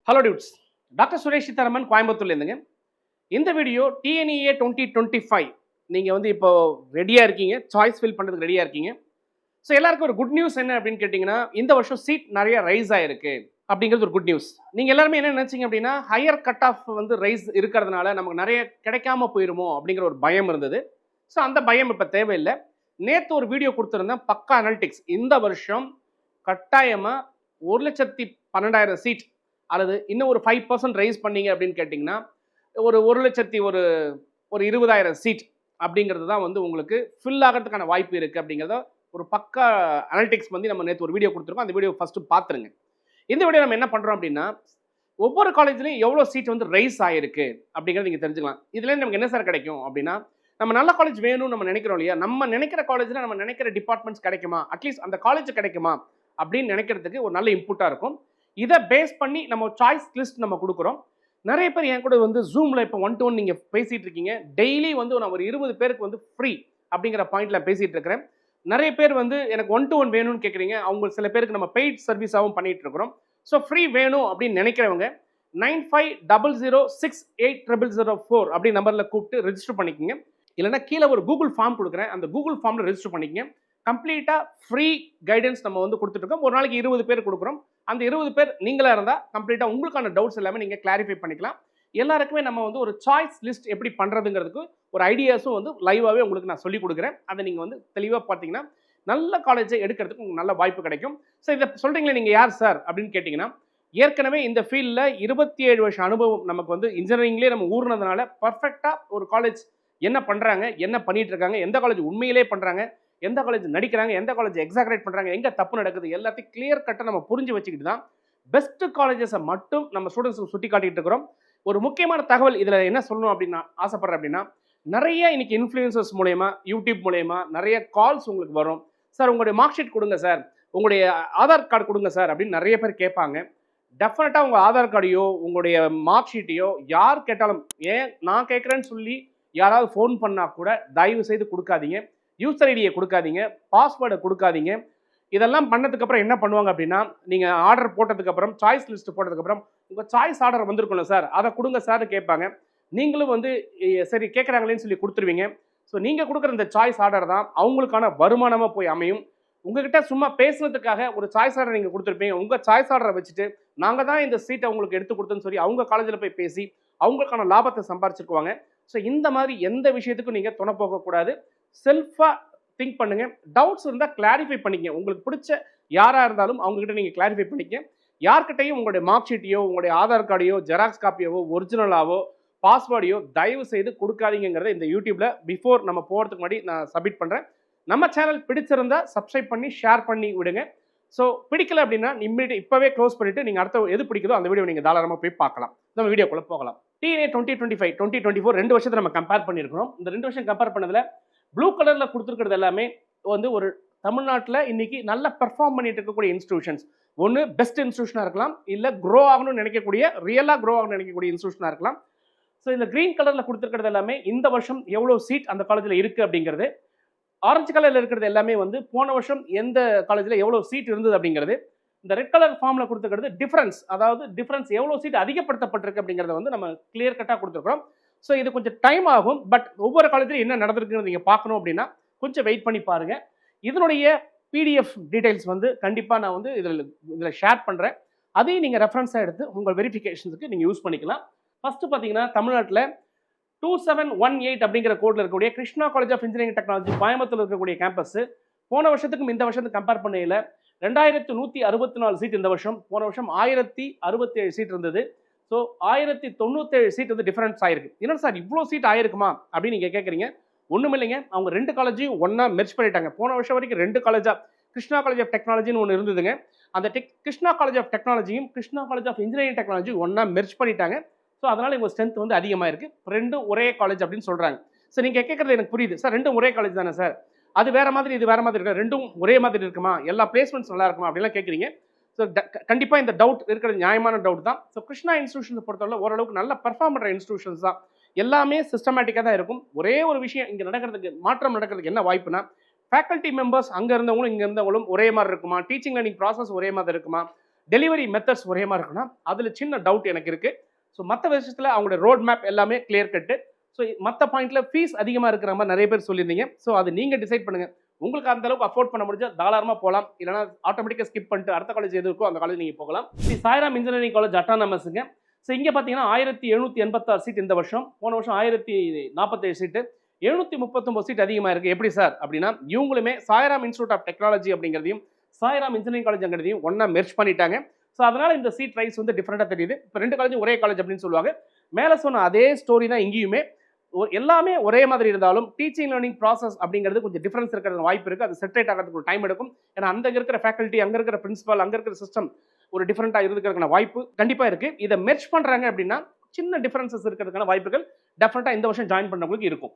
Hello dudes. Doctor Suresh Seetharaman கோயம்புத்தூர்லேருந்துங்க. இந்த video TNEA 2025 நீங்கள் வந்து இப்போ ரெடியாக இருக்கீங்க, சாய்ஸ் ஃபில் பண்ணுறதுக்கு ரெடியாக இருக்கீங்க. ஸோ எல்லாருக்கும் ஒரு குட் நியூஸ் என்ன அப்படின்னு கேட்டிங்கன்னா, இந்த வருஷம் சீட் நிறைய ரைஸ் ஆகிருக்கு அப்படிங்கிறது ஒரு குட் நியூஸ். நீங்கள் எல்லாருமே என்ன நினச்சிங்க அப்படின்னா, ஹையர் கட் ஆஃப் வந்து ரைஸ் இருக்கிறதுனால நமக்கு நிறைய கிடைக்காம போயிருமோ அப்படிங்கிற ஒரு பயம் இருந்தது. ஸோ அந்த பயம் இப்போ தேவையில்லை. நேற்று ஒரு வீடியோ கொடுத்துருந்தேன், பக்கா அனலிட்டிக்ஸ். இந்த வருஷம் கட்டாயமாக 1,12,000 சீட் அல்லது இன்னும் ஒரு 5% ரைஸ் பண்ணீங்க அப்படின்னு கேட்டிங்கன்னா ஒரு 1,00,000 ஒரு 20,000 சீட் அப்படிங்கிறது தான் வந்து உங்களுக்கு ஃபில் ஆகிறதுக்கான வாய்ப்பு இருக்குது அப்படிங்கிறத ஒரு பக்கா அனலிட்டிக்ஸ் வந்து நம்ம நேற்று ஒரு வீடியோ கொடுத்துருக்கோம். அந்த வீடியோ ஃபஸ்ட்டு பார்த்துருங்க. இந்த வீடியோ நம்ம என்ன பண்ணுறோம் அப்படின்னா, ஒவ்வொரு காலேஜ்லையும் எவ்வளோ சீட் வந்து ரைஸ் ஆகிருக்கு அப்படிங்கிறத நீங்கள் தெரிஞ்சுக்கலாம். இதுலேருந்து நமக்கு என்ன சார் கிடைக்கும் அப்படின்னா, நம்ம நல்ல காலேஜ் வேணும்னு நம்ம நினைக்கிறோம் இல்லையா, நம்ம நினைக்கிற காலேஜில் நம்ம நினைக்கிற டிபார்ட்மெண்ட்ஸ் கிடைக்குமா, அட்லீஸ்ட் அந்த காலேஜ் கிடைக்குமா அப்படின்னு நினைக்கிறதுக்கு ஒரு நல்ல இன்புட்டாக இருக்கும். இதை பேஸ் பண்ணி நம்ம சாய்ஸ் லிஸ்ட் நம்ம கொடுக்குறோம். நிறைய பேர் என் கூட வந்து ஜூமில் இப்போ 1-to-1 நீங்கள் பேசிகிட்டு இருக்கீங்க. டெய்லி வந்து நான் ஒரு 20 பேருக்கு வந்து ஃப்ரீ அப்படிங்கிற பாயிண்டில் பேசிகிட்டு இருக்கிறேன். நிறைய பேர் வந்து எனக்கு 1-to-1 வேணும்னு கேட்குறீங்க. அவங்க சில பேருக்கு நம்ம பெய்ட் சர்வீஸாகவும் பண்ணிகிட்டு இருக்கிறோம். ஸோ ஃப்ரீ வேணும் அப்படின்னு நினைக்கிறவங்க 9500680004 அப்படி நம்பரில் கூப்பிட்டு ரெஜிஸ்டர் பண்ணிக்கோங்க. இல்லைன்னா கீழே ஒரு கூகுள் ஃபார்ம் கொடுக்குறேன், அந்த கூகுள் ஃபார்மில் ரெஜிஸ்டர் பண்ணிக்கங்க. கம்ப்ளீட்டாக ஃப்ரீ கைடன்ஸ் நம்ம வந்து கொடுத்துட்ருக்கோம். ஒரு நாளைக்கு 20 பேர் கொடுக்குறோம். அந்த 20 பேர் நீங்களாக இருந்தால் கம்ப்ளீட்டாக உங்களுக்கான டவுட்ஸ் எல்லாமே நீங்கள் கிளாரிஃபை பண்ணிக்கலாம். எல்லாருக்குமே நம்ம வந்து ஒரு சாய்ஸ் லிஸ்ட் எப்படி பண்ணுறதுங்கிறதுக்கு ஒரு ஐடியாஸும் வந்து லைவாகவே உங்களுக்கு நான் சொல்லிக் கொடுக்குறேன். அதை நீங்கள் வந்து தெளிவாக பார்த்தீங்கன்னா நல்ல காலேஜை எடுக்கிறதுக்கு உங்களுக்கு நல்ல வாய்ப்பு கிடைக்கும். ஸோ இதை சொல்கிறீங்களே நீங்கள் யார் சார் அப்படின்னு கேட்டிங்கன்னா, ஏற்கனவே இந்த ஃபீல்டில் 27 வருஷம் அனுபவம் நமக்கு வந்து இன்ஜினியரிங்லேயே நம்ம ஊர்னதுனால பர்ஃபெக்டாக ஒரு காலேஜ் என்ன பண்ணுறாங்க, என்ன பண்ணிட்டு இருக்காங்க, எந்த காலேஜ் உண்மையிலே பண்ணுறாங்க, எந்த காலேஜ் நடிக்கிறாங்க, எந்த காலேஜ் எக்ஸாகரேட் பண்ணுறாங்க, எங்கே தப்பு நடக்குது, எல்லாத்தையும் கிளியர் கட்டாக நம்ம புரிஞ்சு வச்சுக்கிட்டு தான் பெஸ்ட் காலேஜஸை மட்டும் நம்ம ஸ்டூடெண்ட்ஸுக்கு சுட்டி காட்டிகிட்டு இருக்கிறோம். ஒரு முக்கியமான தகவல் இதில் என்ன சொல்லணும் அப்படின்னு நான் ஆசைப்பட்றேன் அப்படின்னா, நிறைய இன்னைக்கு இன்ஃப்ளூயன்சர்ஸ் மூலயமா, யூடியூப் மூலயமா நிறைய கால்ஸ் உங்களுக்கு வரும். சார் உங்களுடைய மார்க் ஷீட் கொடுங்க சார், உங்களுடைய ஆதார் கார்டு கொடுங்க சார் அப்படின்னு நிறைய பேர் கேட்பாங்க. டெஃபினட்டாக உங்கள் ஆதார் கார்டையோ உங்களுடைய மார்க் ஷீட்டையோ யார் கேட்டாலும், ஏன் நான் கேட்குறேன்னு சொல்லி யாராவது ஃபோன் பண்ணால் கூட தயவு செய்து கொடுக்காதீங்க. யூசர் ஐடியை கொடுக்காதீங்க, பாஸ்வேர்டை கொடுக்காதீங்க. இதெல்லாம் பண்ணதுக்கப்புறம் என்ன பண்ணுவாங்க அப்படின்னா, நீங்கள் ஆர்டர் போட்டதுக்கப்புறம் சாய்ஸ் லிஸ்ட் போட்டதுக்கப்புறம் உங்கள் சாய்ஸ் ஆர்டர் வந்திருக்கணும் சார், அதை கொடுங்க சார்னு கேட்பாங்க. நீங்களும் வந்து சரி கேட்குறாங்களேன்னு சொல்லி கொடுத்துருவீங்க. ஸோ நீங்கள் கொடுக்குற இந்த சாய்ஸ் ஆர்டர் தான் அவங்களுக்கான வருமானமாக போய் அமையும். உங்ககிட்ட சும்மா பேசுனதுக்காக ஒரு சாய்ஸ் ஆர்டர் நீங்கள் கொடுத்துருப்பீங்க. உங்கள் சாய்ஸ் ஆர்டரை வச்சுட்டு நாங்கள் தான் இந்த சீட்டை உங்களுக்கு எடுத்து கொடுத்தோன்னு சொல்லி அவங்க காலேஜில் போய் பேசி அவங்களுக்கான லாபத்தை சம்பாரிச்சிருக்குவாங்க. ஸோ இந்த மாதிரி எந்த விஷயத்துக்கும் நீங்கள் துணை போகக்கூடாது. செல்ஃபாக திங்க் பண்ணுங்க. டவுட்ஸ் இருந்தால் கிளாரிஃபை பண்ணிக்கங்க. உங்களுக்கு பிடிச்ச யாராக இருந்தாலும் அவங்ககிட்ட நீங்கள் கிளாரிஃபை பண்ணிக்க. யார்கிட்டையும் உங்களுடைய மார்க் ஷீட்டையோ உங்களுடைய ஆதார் கார்டையோ ஜெராக்ஸ் காப்பியோ ஒரிஜினலாவோ பாஸ்வேர்டையோ தயவு செய்து கொடுக்காதீங்கிறத இந்த யூடியூப்ல பிஃபோர் நம்ம போகிறதுக்கு முன்னாடி நான் சப்மிட் பண்ணுறேன். நம்ம சேனல் பிடிச்சிருந்தா சப்ஸ்கிரைப் பண்ணி ஷேர் பண்ணி விடுங்க. ஸோ பிடிக்கல அப்படின்னா இப்போவே க்ளோஸ் பண்ணிட்டு நீங்கள் அடுத்த எது பிடிக்குதோ அந்த வீடியோ நீங்கள் தாராளமாக போய் பார்க்கலாம். நம்ம வீடியோக்குள்ளே போகலாம். டிஎன்ஏ 2025 2024 2 வருஷத்தை நம்ம கம்பேர் பண்ணியிருக்கிறோம். இந்த 2 வருஷம் கம்பேர் பண்ணதில் ப்ளூ கலரில் கொடுத்துருக்கிறது எல்லாமே வந்து ஒரு தமிழ்நாட்டில் இன்னைக்கு நல்லா பெர்ஃபார்ம் பண்ணிட்டு இருக்கக்கூடிய இன்ஸ்டிடியூஷன்ஸ். ஒன்று பெஸ்ட் இன்ஸ்டிடியூஷனாக இருக்கலாம், இல்லை க்ரோ ஆகணும்னு நினைக்கக்கூடிய ரியலாக க்ரோ ஆகணும்னு நினைக்கக்கூடிய இன்ஸ்டிடியூஷனாக இருக்கலாம். ஸோ இந்த க்ரீன் கலரில் கொடுத்துருக்கிறது எல்லாமே இந்த வருஷம் எவ்வளோ சீட் அந்த காலேஜில் இருக்குது அப்படிங்கிறது. ஆரஞ்சு கலரில் இருக்கிறது எல்லாமே வந்து போன வருஷம் எந்த காலேஜில் எவ்வளோ சீட் இருந்தது அப்படிங்கிறது. இந்த ரெட் கலர் ஃபார்மில் கொடுத்துருக்கிறது டிஃபரன்ஸ், அதாவது டிஃபரன்ஸ் எவ்வளோ சீட் அதிகப்படுத்தப்பட்டிருக்கு அப்படிங்கிறத வந்து நம்ம கிளியர் கட்டாக கொடுத்துருக்கோம். ஸோ இது கொஞ்சம் டைம் ஆகும். பட் ஒவ்வொரு காலேஜிலும் என்ன நடந்திருக்குன்னு நீங்கள் பார்க்கணும் அப்படின்னா கொஞ்சம் வெயிட் பண்ணி பாருங்கள். இதனுடைய பிடிஎஃப் டீடைல்ஸ் வந்து கண்டிப்பாக நான் வந்து இதில் ஷேர் பண்ணுறேன். அதையும் நீங்கள் ரெஃபரன்ஸாக எடுத்து உங்கள் வெரிஃபிகேஷனுக்கு நீங்கள் யூஸ் பண்ணிக்கலாம். ஃபஸ்ட்டு பார்த்தீங்கன்னா தமிழ்நாட்டில் 2718 அப்படிங்கிற கோடில் இருக்கக்கூடிய Krishna college of engineering technology Coimbatore இருக்கக்கூடிய கேம்பஸ் போன வருஷத்துக்கும் இந்த வருஷத்துக்கு கம்பேர் பண்ணையில் 2164 சீட் இந்த வருஷம். போன வருஷம் 1067 சீட் இருந்தது. ஸோ 1097 சீட் வந்து டிஃபரன்ஸ் ஆயிருக்கு. என்ன சார் இவ்வளோ சீட் ஆயிருக்குமா அப்படின்னு நீங்கள் கேட்குறீங்க. ஒன்றும் இல்லைங்க, அவங்க 2 காலேஜையும் ஒன்றா மெர்ஜ் பண்ணிட்டாங்க. போன வருஷம் வரைக்கும் 2 காலேஜாக கிருஷ்ணா காலேஜ் ஆஃப் டெக்னாலஜின்னு ஒன்று இருந்ததுங்க. அந்த கிருஷ்ணா காலேஜ் ஆஃப் டெக்னாலஜியும் Krishna college of engineering technology ஒன்றா மெர்ஜ் பண்ணிட்டாங்க. ஸோ அதனால் இவங்க ஸ்ட்ரென்த் வந்து அதிகமாக இருக்குது. 2 ஒரே காலேஜ் அப்படின்னு சொல்கிறாங்க. ஸோ நீங்கள் கேட்குறது எனக்கு புரியுது சார், 2 ஒரே காலேஜ் தானே சார், அது வேறு மாதிரி இது வேறு மாதிரி இருக்கா, 2ம் ஒரே மாதிரி இருக்குமா, எல்லா பிளேஸ்மெண்ட்ஸ் நல்லா இருக்குமா அப்படிலாம் கேட்குறீங்க. ஸோ கண்டிப்பாக இந்த டவுட் இருக்கிறது நியாயமான டவுட் தான். ஸோ கிருஷ்ணா இன்ஸ்டியூஷன்ஸை பொறுத்தவரை ஓரளவுக்கு நல்ல பெர்ஃபார்ம் பண்ணுற இன்ஸ்டியூஷன்ஸ் தான். எல்லாமே சிஸ்டமேட்டிக்காக தான் இருக்கும். ஒரே ஒரு விஷயம் இங்கே நடக்கிறதுக்கு மாற்றம் நடக்கிறதுக்கு என்ன வாய்ப்புனா, ஃபேக்கல்ட்டி மெம்பர்ஸ் அங்கே இருந்தவங்களும் இங்கே இருந்தவங்களும் ஒரே மாதிரி இருக்குமா, டீச்சிங் லேர்னிங் ப்ராசஸ் ஒரே மாதிரி இருக்குமா, டெலிவரி மெத்தட்ஸ் ஒரே மாதிரி இருக்குன்னா அதில் சின்ன டவுட் எனக்கு இருக்குது. ஸோ மற்ற விஷயத்தில் அவங்களோட ரோட் மேப் எல்லாமே கிளியர் கட்டு. ஸோ மற்ற பாயிண்ட்ல ஃபீஸ் அதிகமாக இருக்கிற மாதிரி நிறைய பேர் சொல்லியிருந்தீங்க. ஸோ அது நீங்கள் டிசைட் பண்ணுங்கள். உங்களுக்கு அந்த அளவுக்கு அஃபோர்ட் பண்ண முடிஞ்சா தாராளமாக போகலாம். இல்லைனா ஆட்டோமேட்டிக்காக ஸ்கிப் பண்ணிட்டு அடுத்த காலேஜ் எது இருக்கோ அந்த காலேஜ் நீங்கள் போகலாம். சாய்ராம் இன்ஜினியரிங் காலேஜ் அட்டானமஸுங்க. ஸோ இங்கே பார்த்தீங்கன்னா 1786 சீட் இந்த வருஷம். போன வருஷம் 1047 சீட்டு. 739 சீட் அதிகமாக இருக்குது. எப்படி சார் அப்படின்னா, இவங்களுமே சாய்ராம் இன்ஸ்டியூட் ஆஃப் டெக்னாலஜி அப்படிங்கிறதையும் சாய்ராம் இன்ஜினியரிங் காலேஜ்ங்கிறதையும் ஒன்றா மெர்ஜ் பண்ணிட்டாங்க. ஸோ அதனால இந்த சீட் ரைஸ் வந்து டிஃப்ரெண்டாக தெரியுது. இப்போ 2 காலேஜும் ஒரே காலேஜ் அப்படின்னு சொல்லுவாங்க. மேலே சொன்ன அதே ஸ்டோரி தான் இங்கேயுமே. எல்லாமே ஒரே மாதிரி இருந்தாலும் டீச்சிங் லேர்னிங் ப்ராசஸ் அப்படிங்கிறது கொஞ்சம் டிஃபரன்ஸ் இருக்கிறது வாய்ப்பு இருக்குது. அது செட்டரேட் ஆகிறதுக்கு ஒரு டைம் எடுக்கும். ஏன்னா அங்கே இருக்கிற ஃபேக்கல்ட்டி, அங்கே இருக்கிற பிரின்சிபல், அங்கே இருக்கிற சிஸ்டம் ஒரு டிஃப்ரெண்ட்டாக இருக்கிறதுக்கான வாய்ப்பு கண்டிப்பாக இருக்குது. இதை மெர்ஜ் பண்ணுறாங்க அப்படின்னா சின்ன டிஃபரன்சஸ் இருக்கிறதுக்கான வாய்ப்புகள் டெஃபினட்டாக இந்த வருஷம் ஜாயின் பண்ணவங்களுக்கு இருக்கும்.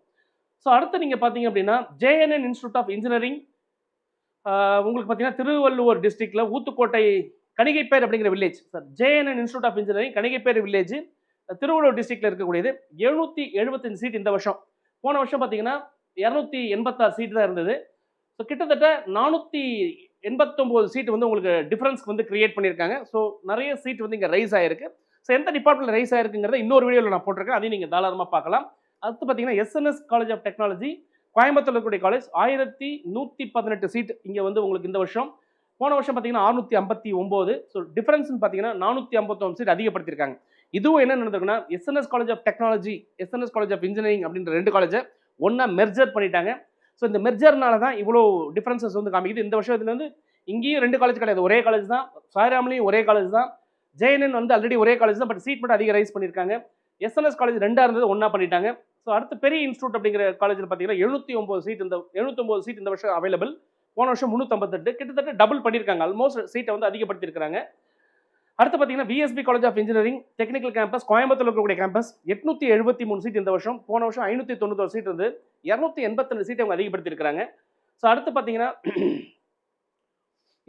ஸோ அடுத்து நீங்கள் பார்த்தீங்க அப்படின்னா JNN இன்ஸ்டியூட் ஆஃப் இன்ஜினியரிங் உங்களுக்கு பார்த்தீங்கன்னா திருவள்ளுவர் டிஸ்ட்ரிக்ட்ல ஊத்துக்கோட்டை கணிகைப்பேர் அப்படிங்கிற village. Sir JNN institute of engineering Kanigaipair village Tiruvallur டிஸ்ட்ரிக்ட்ல இருக்கக்கூடியது. 775 சீட் இந்த வருஷம். போன வருஷம் பார்த்தீங்கன்னா 286 சீட் தான் இருந்தது. ஸோ கிட்டத்தட்ட 489 சீட் வந்து உங்களுக்கு டிஃபரன்ஸ்க்கு வந்து கிரியேட் பண்ணியிருக்காங்க. ஸோ நிறைய சீட் வந்து இங்கே ரைஸ் ஆயிருக்கு. ஸோ எந்த டிபார்ட்மெண்ட் ரைஸ் ஆயிருக்குங்கிறத இன்னொரு வீடியோவில் நான் போட்டிருக்கேன். அதையும் நீங்கள் தாராளமாக பார்க்கலாம். அடுத்து பார்த்தீங்கன்னா SNS college of technology Coimbatore இருக்கக்கூடிய காலேஜ் 1118 சீட் இங்கே வந்து உங்களுக்கு இந்த வருஷம். போன வருஷம் பார்த்தீங்கன்னா 659. ஸோ டிஃபரன்ஸ்னு பார்த்தீங்கன்னா 459 சீட் அதிகப்படுத்தியிருக்காங்க. இதுவும் என்ன நடந்திருக்குன்னா SNS college of technology, SNS college of engineering அப்படின்ற 2 காலேஜை ஒன்றா மெர்ஜர் பண்ணிட்டாங்க. ஸோ இந்த மெர்ஜர்னால தான் இவ்வளோ டிஃபரன்சஸ் வந்து காமிக்குது. இந்த வருஷத்துல வந்து இங்கேயும் 2 காலேஜ் கிடையாது, ஒரே காலேஜ் தான். சாய்ராம்லையும் ஒரே காலேஜ் தான். JNN வந்து ஆல்ரெடி ஒரே காலேஜ் தான், பட் சீட் மட்டும் அதிக ரைஸ் பண்ணியிருக்காங்க. SNS காலேஜ் 2 இருந்தது ஒன்றா பண்ணிட்டாங்க. ஸோ அடுத்து பெரிய இன்ஸ்டியூட் அப்படிங்கிற காலேஜில் பார்த்தீங்கன்னா 709 சீட் இந்த வருஷம் அவைலபிள். போன வருஷம் 358, கிட்டத்தட்ட டபுள் பண்ணியிருக்காங்க. ஆல்மோஸ்ட் சீட்டை வந்து அதிகப்படுத்தியிருக்காங்க. அடுத்து பார்த்தீங்கன்னா VSB college of engineering technical campus Coimbatore இருக்கக்கூடிய கேம்பஸ் 873 சீட் இந்த வருஷம். போன வருஷம் 591 சீட் இருந்து 282 சீட் அவங்க அதிகப்படுத்தியிருக்காங்க. ஸோ அடுத்து பார்த்தீங்கன்னா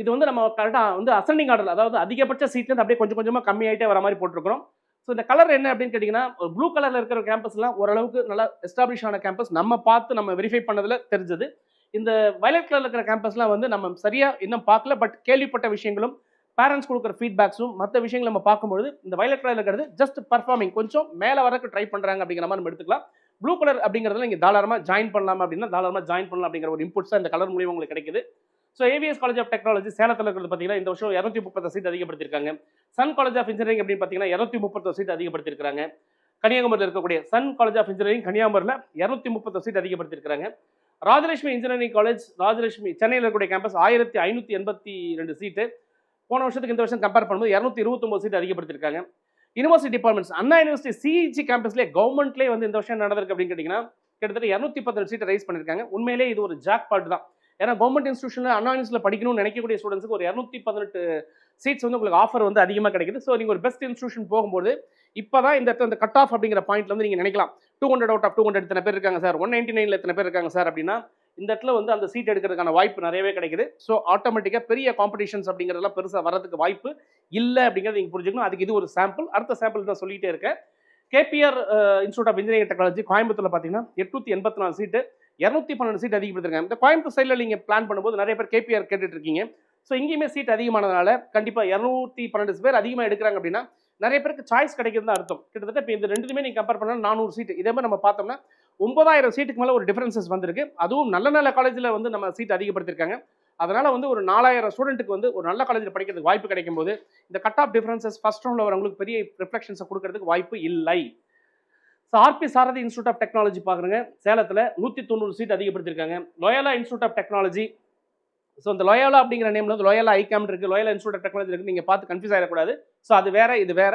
இது வந்து நம்ம கரெக்டாக வந்து அசெண்டிங் ஆர்டர், அதாவது அதிகபட்ச சீட்லேருந்து அப்படியே கொஞ்சம் கொஞ்சமாக கம்மியாயிட்டே வர மாதிரி போட்டிருக்கிறோம். ஸோ இந்த கலர் என்ன அப்படின்னு கேட்டிங்கன்னா, ஒரு ப்ளூ கலரில் இருக்கிற கேம்பஸ்லாம் ஓரளவுக்கு நல்லா எஸ்டாப்ளிஷ் ஆன கேம்பஸ், நம்ம பார்த்து நம்ம வெரிஃபை பண்ணதில் தெரிஞ்சது. இந்த வயலட் கலரில் இருக்கிற கேம்பஸ்லாம் வந்து நம்ம சரியாக இன்னும் பார்க்கல, பட் கேள்விப்பட்ட விஷயங்களும் பேரண்ட்ஸ் கொடுக்குற ஃபீட்பேக்ஸும் மற்ற விஷயங்கள் நம்ம பார்க்கும்போது இந்த வயலட் கலரில் இருக்கிறது ஜஸ்ட் பர்ஃபார்மிங் கொஞ்சம் மேலே வரக்கு ட்ரை பண்ணுறாங்க அப்படிங்கிற மாதிரி நம்ம எடுத்துக்கலாம். ப்ளூ கலர் அப்படிங்கிறதுல நீங்கள் தாராளமாக ஜாயின் பண்ணலாம் அப்படின்னா தாராளமாக ஜாயின் பண்ணலாம் அப்படிங்கிற ஒரு இன்புட்ஸ் தான் இந்த கலர் மூலியமாக உங்களுக்கு கிடைக்குது. So AVS college of technology சேலத்தில் இருக்கிறது பார்த்தீங்கன்னா இந்த வருஷம் 230 சீட் அதிகப்படுத்தியிருக்காங்க. சன் காலேஜ் ஆஃப் இன்ஜினியரிங் அப்படின்னு பார்த்தீங்கன்னா 230 சீட் அதிகப்படுத்தியிருக்காங்க. கன்னியாகுமரியில் இருக்கக்கூடிய சன் காலேஜ் ஆஃப் இன்ஜினியரிங் கன்னியாகுமரியில் 230 சீட் அதிகப்படுத்தியிருக்காங்க. ராஜலட்சுமி இன்ஜினியரிங் காலேஜ் ராஜலட்சுமி சென்னையில் இருக்கக்கூடிய கேம்பஸ் 1582 சீட்டு. போன வருஷத்துக்கு இந்த வருஷம் கம்பேர் பண்ணும்போது 229 seat அதிகப்படுத்தியிருக்காங்க. University departments Anna university CEG கேம்பஸ்லேயே கவர்மெண்ட்லேயே வந்து இந்த வருஷம் நடந்திருக்கு அப்படின்னு கேட்டிங்கன்னா கிட்டத்தட்ட 218 சீட்டை ரைஸ் பண்ணியிருக்காங்க. உண்மையிலே இது ஒரு ஜாக் பாட் தான். ஏன்னா கவர்மெண்ட் இன்ஸ்டியூஷனில் அண்ணா யூனிவர்சிட்டியில் படிக்கணும்னு நினைக்கக்கூடிய ஸ்டூடெண்ட்ஸுக்கு ஒரு 218 சீட்ஸ் வந்து உங்களுக்கு ஆஃபர் வந்து அதிகமாக கிடைக்குது. ஸோ நீங்கள் ஒரு பெஸ்ட் இன்ஸ்டியூஷன் போகும்போது இப்போ தான் இந்த கட் ஆஃப் அப்படிங்கிற பாயிண்ட்ல வந்து நீங்கள் நினைக்கலாம் 200 அவுட் ஆஃப் 200 எத்தனை பேர் இருக்காங்க சார், 199 எத்தனை பேர் இருக்காங்க சார் அப்படின்னா இந்த இடத்துல வந்து அந்த சீட் எடுக்கிறதுக்கான வாய்ப்பு நிறையவே கிடைக்குது. ஸோ ஆட்டோமேட்டிக்காக பெரிய காம்படிஷன்ஸ் அப்படிங்கிறதெல்லாம் பெருசாக வரதுக்கு வாய்ப்பு இல்லை அப்படிங்கிறது நீங்கள் புரிஞ்சுக்கணும். அதுக்கு இது ஒரு சாம்பிள். அடுத்த சாம்பிள் தான் சொல்லிகிட்டே இருக்கேன். KPR institute of engineering technology கோயம்புத்தூர்ல பார்த்தீங்கன்னா 884 சீட்டு 212 சீட் அதிகப்படுத்திருக்காங்க. இந்த கோயம்புத்தூர் சைடில் நீங்கள் பிளான் பண்ணும்போது நிறைய பேர் KPR கேட்டுட்டு இருக்கீங்க. ஸோ இங்கேயுமே சீட் அதிகமானதுனால கண்டிப்பாக 212 பேர் அதிகமாக எடுக்கிறாங்க அப்படின்னா நிறைய பேருக்கு சாய்ஸ் கிடைக்கிறது தான் அர்த்தம். கிட்டத்தட்ட இப்போ இந்த ரெண்டுமே நீங்கள் கம்பேர் பண்ணால் 400 சீட். இதே மாதிரி நம்ம பார்த்தோம்னா 9000 சீட்டுக்கு மேலே ஒரு டிஃபரன்சஸ் வந்திருக்கு. அதுவும் நல்ல நல்ல காலேஜில் வந்து நம்ம சீட் அதிகப்படுத்திருக்காங்க. அதனால் வந்து ஒரு 4000 ஸ்டூடெண்ட்டுக்கு வந்து ஒரு நல்ல காலேஜில் படிக்கிறதுக்கு வாய்ப்பு கிடைக்கும் போது இந்த கட் ஆஃப் டிஃபரன்சஸ் ஃபர்ஸ்ட் ரவுண்டில் வரவங்களுக்கு பெரிய ரிஃப்ளெக்ஷன்ஸை கொடுக்கறதுக்கு வாய்ப்பு இல்லை. So RP Sarathi institute of technology பார்க்குறேங்க சேலத்தில் 190 சீட் அதிகப்படுத்திருக்காங்க. Loyola institute of technology, so இந்த லோயலா அப்படிங்கிற நேமில் வந்து லோயலா ஐகாம் இருக்குது, லோயலா இன்ஸ்டியூட் ஆஃப் டெக்னாலஜி இருக்குது. நீங்கள் பார்த்து கன்ஃபியூஸ் ஆகிடக்கூடாது. ஸோ அது வேற இது வேற.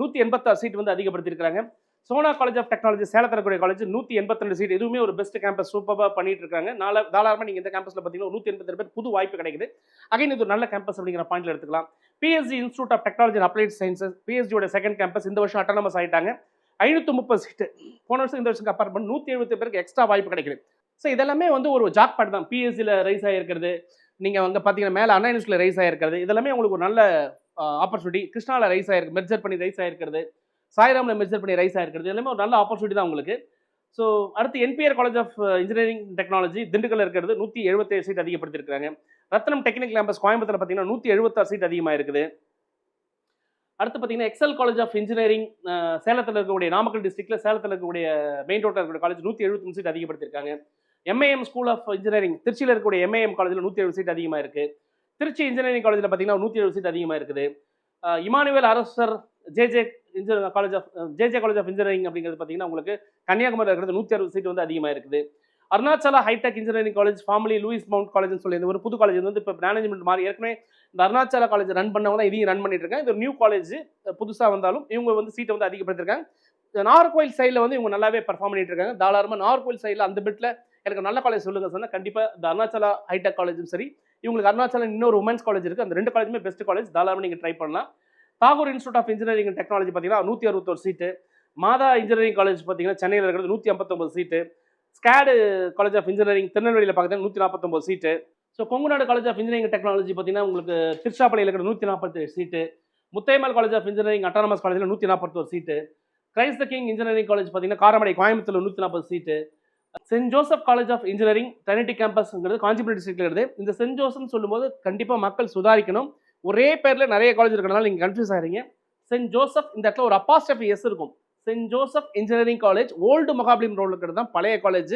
186 சீட் வந்து அதிகப்படுத்திருக்காங்க. சோனா காலேஜ் ஆஃப் டெக்னாலஜி சேலத்தில் இருக்கக்கூடிய காலேஜ் 182 சீட். இதுவுமே ஒரு பெஸ்ட் கேம்பஸ், சூப்பராக பண்ணிட்டு இருக்காங்க. தாராளமாக நீங்கள் இந்த கேம்பஸில் பார்த்தீங்கன்னா 182 பேர் புது வாய்ப்பு கிடைக்குது. அகைன் இது ஒரு நல்ல கேம்பஸ் அப்படிங்கிற பாயிண்ட்ல எடுத்துக்கலாம். PSG institute of technology and applied sciences PSGயோட செகண்ட் கேம்பஸ் இந்த வருஷம் அட்டானமஸ் ஆகிட்டாங்க. 530 சீட்டு. போன வருஷம் இந்த வருஷம் கம்பேர் பண்ணி 170 பேருக்கு எக்ஸ்ட்ரா வாய்ப்பு கிடைக்குது. ஸோ இதெல்லாமே வந்து ஒரு ஜாக் பாட் தான். PSGயில் ரைஸ் ஆகிருக்கிறது, நீங்கள் வந்து பார்த்தீங்கன்னா மேலே அண்ணா யூனிவர்சிட்டியில் ரைஸ் ஆகிருக்கிறது, இதெல்லாமே உங்களுக்கு ஒரு நல்ல ஆப்பர்ச்சுனிட்டி. கிருஷ்ணாவில் ரைஸ் ஆகிருக்கு, மெர்ஜர் பண்ணி ரைஸ் ஆகிருக்கிறது, சாய்ராமில் மெர்ஜர் பண்ணி ரைஸ் ஆகிருக்கிறது, எல்லாமே ஒரு நல்ல ஆப்பர்ச்சுனிட்டி தான் உங்களுக்கு. ஸோ அடுத்து NPR college of engineering technology திண்டுக்கல்ல இருக்கிறது 177 சீட் அதிகப்படுத்திருக்காங்க. ரத்னம் டெக்னிக்கல் கேம்பஸ் கோயம்புத்தூர்ல பார்த்தீங்கன்னா 176 சீட் அதிகமாக இருக்குது. அடுத்து பார்த்தீங்கன்னா எக்ஸல் காலேஜ் ஆஃப் இன்ஜினியரிங் சேலத்தில் இருக்கக்கூடிய நாமக்கல் டிஸ்ட்ரிக்ட்ல சேலத்தில் இருக்கக்கூடிய மெயின் ரோட்டில் இருக்கக்கூடிய காலேஜ் 173 சீட் அதிகப்படுத்திருக்காங்க. எம்ஏஎம் ஸ்கூல் ஆஃப் இன்ஜினியரிங் திருச்சியில் இருக்கக்கூடிய எம்ஏஎம் காலேஜில் 170 சீட் அதிகமாக இருக்கு. திருச்சி இன்ஜினியரிங் காலேஜில் பார்த்தீங்கன்னா 170 சீட் அதிகமாக இருக்குது. இமானுவேல் அரசர் ஜேஜே காலேஜ் ஆஃப் இன்ஜினியரிங் அப்படிங்கிறது பார்த்தீங்கன்னா உங்களுக்கு கன்னியாகுமரி இருக்கிறது 160 சீட் வந்து அதிகமாக இருக்குது. Arunachala hitech engineering college formerly Louis mount காலேஜ்னு சொல்லி ஒரு புது காலேஜ் வந்து இப்போ மேனேஜ்மெண்ட் மாறி ஏற்கனவே இந்த அருணாச்சலா காலேஜ் ரன் பண்ணவங்க தான் இதையும் ரன் பண்ணிட்டு இருக்காங்க. இது நியூ காலேஜ் புதுசாக வந்தாலும் இவங்க வந்து சீட்டை வந்து அதிகப்படுத்திருக்காங்க. நாகர்கோவில் சைடில் வந்து இவங்க நல்லாவே பர்ஃபார்ம் பண்ணிட்டு இருக்காங்க. தாராளமாக நாகர்கோவில் சைடில் அந்த பிட்டில் எனக்கு நல்ல காலேஜ் சொல்லுங்க சொன்னால் கண்டிப்பாக இந்த அருணாச்சலா ஹைடெக் காலேஜும் சரி, இவங்களுக்கு அருணாச்சலம் இன்னொரு உமன்ஸ் காலேஜ் இருக்குது. அந்த 2 காலேஜுமே பெஸ்ட் காலேஜ், தாராளமாக நீங்கள் ட்ரை பண்ணலாம். Tagore institute of engineering and technology பார்த்தீங்கன்னா 161 சீட்டு. மாதா இன்ஜினியரிங் காலேஜ் பார்த்தீங்கன்னா சென்னையில் இருக்கிறது 159 seat. SCAD college of engineering திருநெல்வேலியில் பார்த்தீங்கன்னா 149 seat. So Kongunadu college of engineering technology பார்த்தீங்கன்னா உங்களுக்கு திருச்சாப்பள்ளியில் இருக்கிற 147 seat. Muthayammal college of engineering autonomous காலேஜில் 141 seat. Christ the King engineering college பார்த்தீங்கன்னா Karamadai Coimbatore 140 seat. Saint Joseph college of engineering Trinity கேம்பஸ்ங்கிறது காஞ்சிபுரம் டிஸ்ட்ரிக்ட்ல இருக்குது. இந்த சென்ட் ஜோசப்னு சொல்லும்போது கண்டிப்பாக மக்கள் சுதாரிக்கணும். ஒரே பேரில் நிறைய காலேஜ் இருக்கிறனால நீங்கள் கன்ஃபியூஸ் ஆகிறீங்க. சென்ட் ஜோசப் இந்த இடத்துல ஒரு அப்பாஸ்ட்ரஃபி எஸ் இருக்கும். Saint Joseph engineering college old Mahabalipuram ரோட்ல இருக்கிறது தான் பழைய college.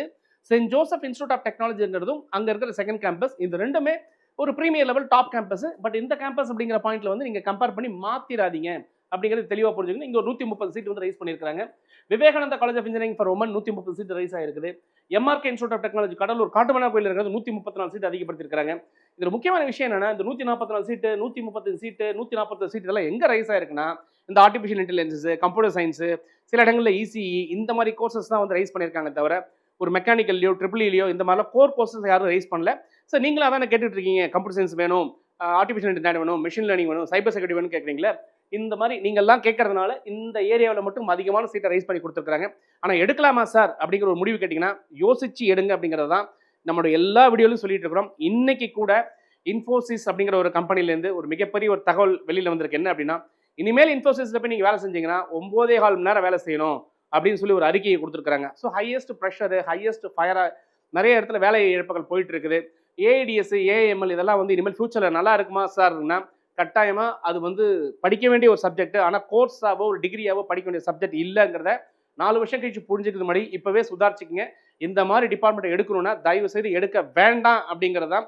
Saint Joseph institute of டெக்னாலஜிங்கிறதும் அங்கே இருக்கிற செகண்ட் கேம்பஸ். இந்த ரெண்டுமே ஒரு premier level top campus. But இந்த கேம்பஸ் அப்படிங்கிற பாயிண்ட்ல வந்து நீங்கள் கம்பேர் பண்ணி மாத்திராதீங்க அப்படிங்கிறது தெளிவாக புரிஞ்சுக்கணும். இங்கே ஒரு 130 சீட் வந்து ரைஸ் பண்ணியிருக்காங்க. Vivekananda college of engineering for women 130 seat rise ஆயிருக்குது. MRK institute of technology Cuddalore Kattumannar Koil இருக்கிறது 134 சீட் அதிகப்படுத்திருக்காங்க. இதில் முக்கியமான விஷயம் என்னன்னா இந்த 144 சீட்டு 135 சீட்டு 140 சீட் இதெல்லாம் எங்கே ரைஸ் ஆயிருக்குன்னா இந்த ஆர்டிஃபிஷியல் இன்டெலிஜென்ஸ், கம்ப்யூட்டர் சயின்ஸு, சில இடங்களில் இசிஇ இந்த மாதிரி கோர்சஸ் தான் வந்து ரைஸ் பண்ணியிருக்காங்க. தவிர ஒரு மெக்கானிக்கல்லையோ ட்ரிபிள்இலையோ இந்த மாதிரிலாம் கோர் கோர்சஸ் யாரும் ரைஸ் பண்ணல. ஸோ நீங்களும் அதான் கேட்டுட்டு இருக்கீங்க, கம்ப்யூட்டர் சயின்ஸ் வேணும், ஆர்டிஃபிஷியல் இன்டெலிஜென்ஸ் வேணும், மிஷின் லேர்னிங் வேணும், சைபர் செக்யூரிட்டி வேணும் கேட்குறீங்களா? இந்த மாதிரி நீங்கள்லாம் கேட்கறதுனால இந்த ஏரியாவில் மட்டும் அதிகமான சீட்டை ரைஸ் பண்ணி கொடுத்துருக்காங்க. ஆனால் எடுக்கலாமா சார் அப்படிங்கிற ஒரு முடிவு கேட்டிங்கன்னா யோசிச்சு எடுங்க அப்படிங்கிறது தான் நம்மளோட எல்லா வீடியோலையும் சொல்லிட்டு இருக்கிறோம். இன்னைக்கு கூட இன்ஃபோசிஸ் அப்படிங்கிற ஒரு கம்பெனிலேருந்து ஒரு மிகப்பெரிய ஒரு தகவல் வெளியில் வந்திருக்கு. என்ன அப்படின்னா இனிமேல் இன்ஃபோசிஸில் போய் நீங்கள் வேலை செஞ்சீங்கன்னா 9.25 மணி நேரம் வேலை செய்யணும் அப்படின்னு சொல்லி ஒரு அறிக்கையை கொடுத்துருக்காங்க. ஸோ ஹையஸ்ட் ப்ரெஷரு, ஹையஸ்ட் ஃபயராக நிறைய இடத்துல வேலை இழப்புகள் போயிட்டு இருக்குது. ஏஐடிஎஸ், ஏஎம்எல் இதெல்லாம் வந்து இனிமேல் ஃபியூச்சரில் நல்லா இருக்குமா சார்னா கட்டாயமாக அது வந்து படிக்க வேண்டிய ஒரு சப்ஜெக்ட். ஆனால் கோர்ஸாவோ ஒரு டிகிரியாவோ படிக்க வேண்டிய சப்ஜெக்ட் இல்லைங்கிறத 4 வருஷம் கழிச்சு புரிஞ்சுக்கிறது மாதிரி இப்போவே சுதாரிச்சுக்குங்க. இந்த மாதிரி டிபார்ட்மெண்ட் எடுக்கணும்னா தயவு செய்து எடுக்க வேண்டாம் அப்படிங்கிறது தான்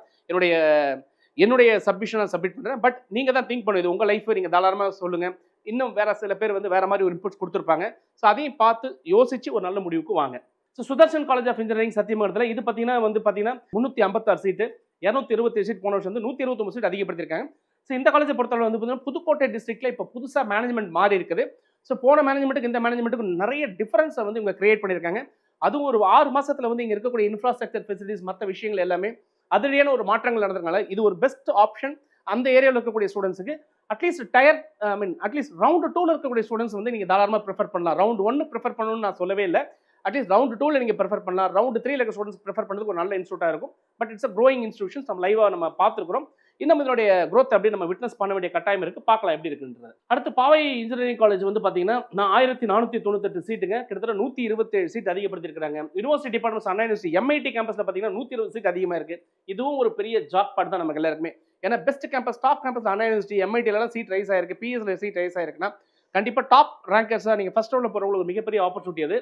என்னுடைய சப்மிஷனை சப்மிட் பண்ணுறேன். பட் நீங்கள் தான் திங்க் பண்ணுது உங்கள் லைஃப்பை நீங்கள் தாராளமாக சொல்லுங்கள். இன்னும் வேற சில பேர் வந்து வேற மாதிரி ஒரு இன்புட்ஸ் கொடுத்துருப்பாங்க. ஸோ அதையும் பார்த்து யோசிச்சு ஒரு நல்ல முடிவுக்கு வாங்க. So Sudharshan college of engineering சத்தியமங்கலத்தில் இது பார்த்தீங்கன்னா 356 சீட்டு, 227 சீட் போன வருஷம் வந்து 129 சீட் அதிகப்படுத்திருக்காங்க. ஸோ இந்த காலேஜை பொறுத்தவரை வந்து பார்த்தீங்கன்னா புதுக்கோட்டை டிஸ்ட்ரிக்ட்ல இப்போ புதுசாக மேனேஜ்மெண்ட் மாறி இருக்குது. ஸோ போன மேனேஜ்மெண்ட்டுக்கு இந்த மேனேஜ்மெண்ட்டுக்கு நிறைய டிஃபரன்ஸை வந்து இவங்க கிரியேட் பண்ணியிருக்காங்க. அதுவும் ஒரு 6 மாசத்துல வந்து இங்கே இருக்கக்கூடிய இன்ஃப்ராஸ்ட்ரக்சர் ஃபெசிலிட்டிஸ் மற்ற விஷயங்கள் எல்லாமே அதிரடியான ஒரு மாற்றங்கள் நடந்ததுனால இது ஒரு பெஸ்ட் ஆப்ஷன் அந்த ஏரியாவில் இருக்கக்கூடிய ஸ்டூடெண்ட்ஸுக்கு. அட்லீஸ்ட் ரவுண்ட் 2ல இருக்கக்கூடிய ஸ்டூடெண்ட்ஸ் வந்து நீங்கள் தாராளமாக ப்ரிஃபர் பண்ணலாம். ரவுண்ட் 1 ப்ரிஃபர் பண்ணணும்னு நான் சொல்லவே இல்லை. அட்லீஸ்ட் ரவுண்ட் 2ல நீங்கள் ப்ரிஃபர் பண்ணலாம். ரவுண்ட் 3ல இருக்க ஸ்டூடெண்ட்ஸ் ப்ரிஃபர் பண்ணுறதுக்கு ஒரு நல்ல இன்ஸ்டியூட்டாக இருக்கும். But it's a growing institution. நம்ம லைவாக நம்ம பார்த்துருக்கிறோம். இன்னும் இதனுடைய growth அப்படி நம்ம விட்னஸ் பண்ண வேண்டிய கட்டாயம் இருக்கு. பார்க்கலாம் எப்படி இருக்குன்றது. அடுத்து பாவை இன்ஜினியரிங் காலேஜ் வந்து பார்த்தீங்கன்னா 1498 சீட்டுங்க, கிட்டத்தட்ட 127 seat அதிகப்படுத்திருக்காங்க. University departments Anna university MIT கேம்பஸ்ல பார்த்தீங்கன்னா 120 சீட் அதிகமாக இருக்கு. இதுவும் ஒரு பெரிய ஜாக் பாட் தான் நமக்கு எல்லாருக்குமே. ஏன்னா பெஸ்ட் கேம்பஸ், டாப் கேம்பஸ் அண்ணா யூனிவர்சிட்டி, எம்ஐடிலாம் சீட் ரைஸ் ஆயிருக்கு, பிஎஸ்ல சீட் ரைஸ் ஆயிருக்குன்னா கண்டிப்பாக டாப் ரேங்கர்ஸாக நீங்கள் ஃபர்ஸ்ட் ரவுண்டில் போகிறவங்களுக்கு ஒரு மிகப்பெரிய ஆப்பர்ச்சுனிட்டி அது.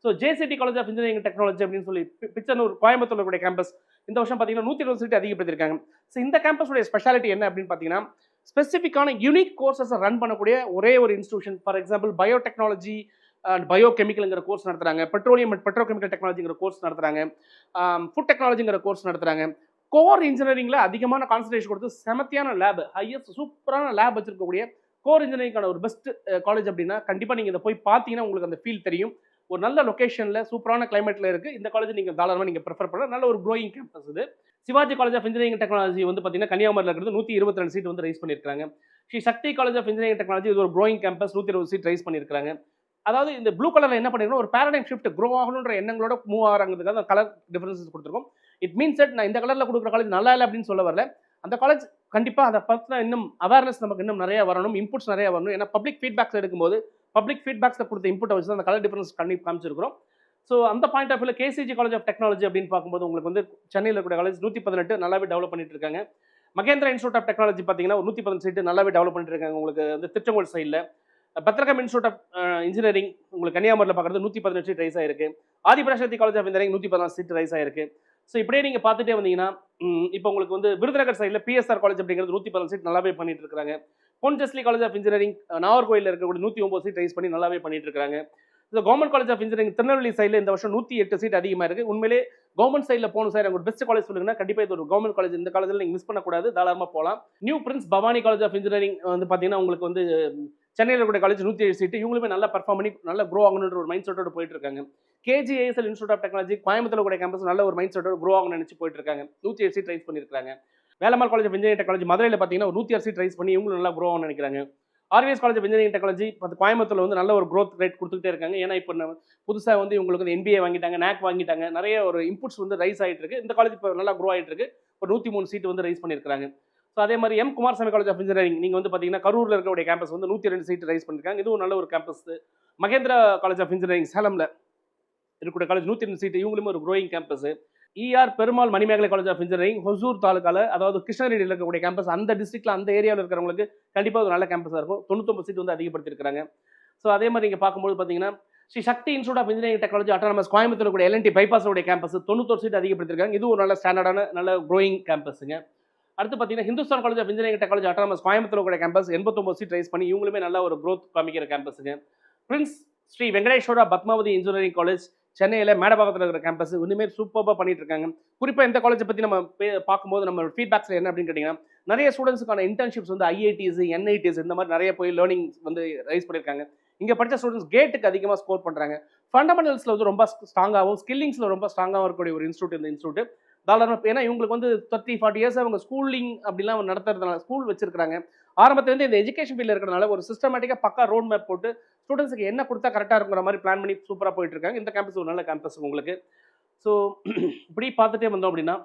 So JCT college of engineering technology அப்படின்னு சொல்லி பிச்சனூர் கோயம்புத்தூர் இருக்கக்கூடிய கேம்பஸ் இந்த வருஷம் பார்த்தீங்கன்னா 120 சீட் அதிகப்படுத்திருக்காங்க. ஸோ இந்த கேம்பஸோடைய ஸ்பெஷாலிட்டி என்ன அப்படின்னு பார்த்தீங்கன்னா ஸ்பெசிஃபிக்கான யூனிக் கோர்சஸை ரன் பண்ணக்கூடிய ஒரே ஒரு institution. For example biotechnology and பயோகெமிக்கல்ங்கிற கோர்ஸ் நடத்துறாங்க, பெட்ரோலியம் அண்ட் பெட்ரோகெமிக்கல் டெக்னாலஜிங்கிற கோர்ஸ் நடத்துறாங்க, ஃபுட் டெக்னாலஜிங்கிற கோர்ஸ் நடத்துறாங்க. கோர் இன்ஜினியரிங்ல அதிகமான கான்சன்ட்ரேஷன் கொடுத்து செமத்தியான லேப், ஹையஸ்ட் சூப்பரான லேப் வச்சிருக்கக்கூடிய கோர் இன்ஜினியரிங்கான ஒரு பெஸ்ட் காலேஜ் அப்படின்னா கண்டிப்பாக நீங்கள் இதை போய் பார்த்தீங்கன்னா உங்களுக்கு அந்த ஃபீல் தெரியும். ஒரு நல்ல லொகேஷன்ல சூப்பரான கிளைமேட்ல இருக்கு. இந்த காலேஜ் நீங்க தாராளமாக நீங்க ப்ரிஃபர் பண்ணலாம். நல்ல ஒரு க்ரோயிங் கேம்பஸ் இது. Sivaji college of engineering technology வந்து பார்த்தீங்கன்னா கன்னியாகுமரியில் இருக்கிறது 122 சீட் வந்து ரைஸ் பண்ணியிருக்காங்க. Sri Sakthi college of engineering technology இது ஒரு க்ரோயிங் கேம்பஸ், 120 சீட் ரைஸ் பண்ணியிருக்காங்க. அதாவது இந்த ப்ளூ கலர்ல என்ன பண்ணிருக்கோம், ஒரு பேரடைம் ஷிஃப்ட் க்ரோ ஆகணுன்ற எண்ணங்களோட மூவ் ஆகிறாங்கிறதுக்காக கலர் டிஃபரன்சஸ் கொடுத்துருக்கோம். இட் மீன்ஸ் தட் நான் இந்த கலர்ல கொடுக்குற காலேஜ் நல்லா இல்லை அப்படின்னு சொல்ல வரல. அந்த காலேஜ் கண்டிப்பாக அதை பற்றின இன்னும் அவேர்னஸ் நமக்கு இன்னும் நிறைய வரணும், இன்புட்ஸ் நிறைய வரணும். ஏன்னா பப்ளிக் ஃபீட்பேக்ஸ் எடுக்கும்போது பப்ளிக் ஃபீட்பேக்ஸில் கொடுத்த இன்புட்டை வச்சு தான் அந்த கலர் டிஃபரன்ஸ் காமிச்சிருக்கிறோம். ஸோ அந்த பாயிண்ட் ஆஃப் வியூவில் கேசிஜி காலேஜ் ஆஃப் டெக்னாலஜி அப்படின்னு பார்க்கும்போது உங்களுக்கு வந்து சென்னையில் இருக்கக்கூடிய காலேஜ் 118 நல்லாவே டெவலப் பண்ணிட்டு இருக்காங்க. மகேந்திரா இன்ஸ்டியூட் ஆஃப் டெக்னாலஜி பார்த்தீங்கன்னா ஒரு 110 சீட்டு நல்லாவே டெவலப் பண்ணிட்டு இருக்காங்க. உங்களுக்கு வந்து திருச்செங்கோடு சைடில். பத்ரகம் இன்ஸ்டியூட் ஆஃப் இன்ஜினியரிங் உங்களுக்கு கன்னியாகுமரியில் பார்க்குறது 118 சீட் ரைஸ் ஆயிருக்கு. Adhiparasakthi college of engineering 114 seat rise ஆயிருக்கு. ஸோ இப்படியே நீங்கள் பார்த்துட்டே வந்தீங்கன்னா இப்போ உங்களுக்கு வந்து விருதுநகர் சைடில் பிஎஸ்ஆர் காலேஜ் அப்படிங்கிறது 114 சீட் நல்லாவே பண்ணிட்டு இருக்காங்க. பொன்ஜஸ்லி காலேஜ் ஆஃப் இன்ஜினியரிங் நாகர்கோயிலில் இருக்கக்கூடிய 109 சீட் ரைஸ் பண்ணி நல்லாவே பண்ணிட்டு இருக்காங்க. இந்த government college of engineering Tirunelveli சைடில் இந்த வருஷம் 108 சீட் அதிகமாக இருக்குது. உண்மையிலே கவர்மெண்ட் சைடில் போகணும் சார், உங்களுக்கு பெஸ்ட் காலேஜ் சொல்லுங்கன்னா கண்டிப்பாக இது ஒரு கவர்மெண்ட் காலேஜ். இந்த காலேஜில் நீங்கள் மிஸ் பண்ணக்கூடாது, தாராளமாக போகலாம். New prince Bhavani college of engineering வந்து பார்த்தீங்கன்னா உங்களுக்கு வந்து சென்னையில் இருக்கக்கூடிய காலேஜ் 107 சீட்டு. இவங்களுமே நல்லா பர்ஃபார்ம் பண்ணி நல்லா க்ரோ ஆகணுன்ற ஒரு மைண்ட் செட்டோட போயிட்டு இருக்காங்க. KGISL institute of technology Coimbatore கூட கேம்பஸ் நல்ல ஒரு மைண்ட் செட்டோட க்ரோ ஆகணும்னு நினைச்சு போயிட்டு இருக்காங்க. 107 சீட் ரைஸ் பண்ணியிருக்காங்க. Velammal college of engineering technology மதுரையில் பார்த்தீங்கன்னா ஒரு 106 சீட் ரைஸ் பண்ணி இவங்களும் நல்லா க்ரோ ஆகணும்னு நினைக்கிறாங்க. RVS college of engineering technology கோயம்புத்தூர்ல வந்து நல்ல ஒரு க்ரோத் ரேட் கொடுத்துட்டே இருக்காங்க. ஏன்னா இப்போ புதுசாக வந்து இவங்களுக்கு வந்து NBA வாங்கிட்டாங்க, NAC வாங்கிட்டாங்க, நிறைய ஒரு இன்புட்ஸ் வந்து ரைஸ் ஆகிட்டு இருக்கு. இந்த காலேஜ் இப்போ நல்லா க்ரோ ஆகிட்டு இருக்கு. ஒரு 103 சீட் வந்து ரைஸ் பண்ணியிருக்காங்க. ஸோ அதே மாதிரி M Kumarasamy college of engineering நீங்கள் வந்து பார்த்தீங்கன்னா கரூரில் இருக்கக்கூடிய கேம்பஸ் வந்து 102 சீட் ரைஸ் பண்ணியிருக்காங்க. இதுவும் நல்ல ஒரு campus. Mahendra college of engineering சேலம்ல இருக்கக்கூடிய காலேஜ் 102 சீட், இவங்களுமே ஒரு growing campus. ER Perumal Manimegalai college of engineering Hosur தாலுக்கால, அதாவது கிருஷ்ணகிரியில் இருக்கக்கூடிய கேம்பஸ், அந்த டிஸ்ட்ரிக்ட்ல அந்த ஏரியாவில் இருக்கிறவங்களுக்கு கண்டிப்பாக ஒரு நல்ல கேம்பஸாக இருக்கும். 99 சீட் வந்து அதிகப்படுத்திருக்காங்க. ஸோ அதே மாதிரி நீங்கள் பார்க்கும்போது பார்த்தீங்கன்னா Sri Sakthi institute of engineering technology autonomous Coimbatore கூட LNT பைபாஸோடைய கேம்பஸ் 91 சீட் அதிகப்படுத்திருக்காங்க. இது ஒரு நல்ல ஸ்டாண்டர்டான நல்ல க்ரோயிங் கேம்பஸுங்க. அடுத்து பார்த்தீங்கன்னா Hindustan college of engineering technology autonomous Coimbatore கூட கேம்பஸ் 89 சீட் ரைஸ் பண்ணி இவங்களுமே நல்ல ஒரு க்ரோத் காமிக்கிற கேம்பஸுங்க. Prince Sri Venkateswara Padmavathi engineering college சென்னையில் மேடபாக்கத்தில் இருக்கிற கேம்பஸ் இனிமேல் சூப்பராக பண்ணிட்டு இருக்காங்க. குறிப்பாக இந்த காலேஜை பற்றி நம்ம பார்க்கும்போது நம்ம ஃபீட்பேக்ஸில் என்ன அப்படின்னு கேட்டிங்கன்னா நிறைய ஸ்டூடெண்ட்ஸுக்கான இன்டர்ன்ஷிப்ஸ் வந்து IITs NITs இந்த மாதிரி நிறைய போய் லேர்னிங் வந்து ரைஸ் பண்ணியிருக்காங்க. இங்கே படித்த ஸ்டூடெண்ட்ஸ் கேட்டுக்கு அதிகமாக ஸ்கோர் பண்ணுறாங்க. ஃபண்டமெண்டல்ஸில் வந்து ரொம்ப ஸ்ட்ராங்காகவும் ஸ்கில்லிங்ஸில் ரொம்ப ஸ்ட்ராங்காகவும் இருக்கக்கூடிய ஒரு இன்ஸ்டியூட் இந்த இன்ஸ்டியூட். தாராளமாக ஏன்னா இவங்களுக்கு வந்து 30-40 இயர்ஸ் அவங்க ஸ்கூலிங் அப்படிலாம் நடத்துறதுனால ஸ்கூல் வச்சிருக்காங்க. ஆரம்பத்துலேருந்து இந்த எஜுகேஷன் ஃபீல்டில் இருக்கிறனால ஒரு சிஸ்டமேட்டிக்காக பக்கா ரோட் மேப் போட்டு ஸ்டூடெண்ட்ஸுக்கு என்ன கொடுத்தா கரெக்டாக இருக்கிற மாதிரி பிளான் பண்ணி சூப்பராக போயிட்டு இருக்காங்க. இந்த கேம்பஸ் ஒரு நல்ல கேம்பஸ் உங்களுக்கு. ஸோ இப்படி பார்த்துட்டே வந்தோம் அப்படின்னா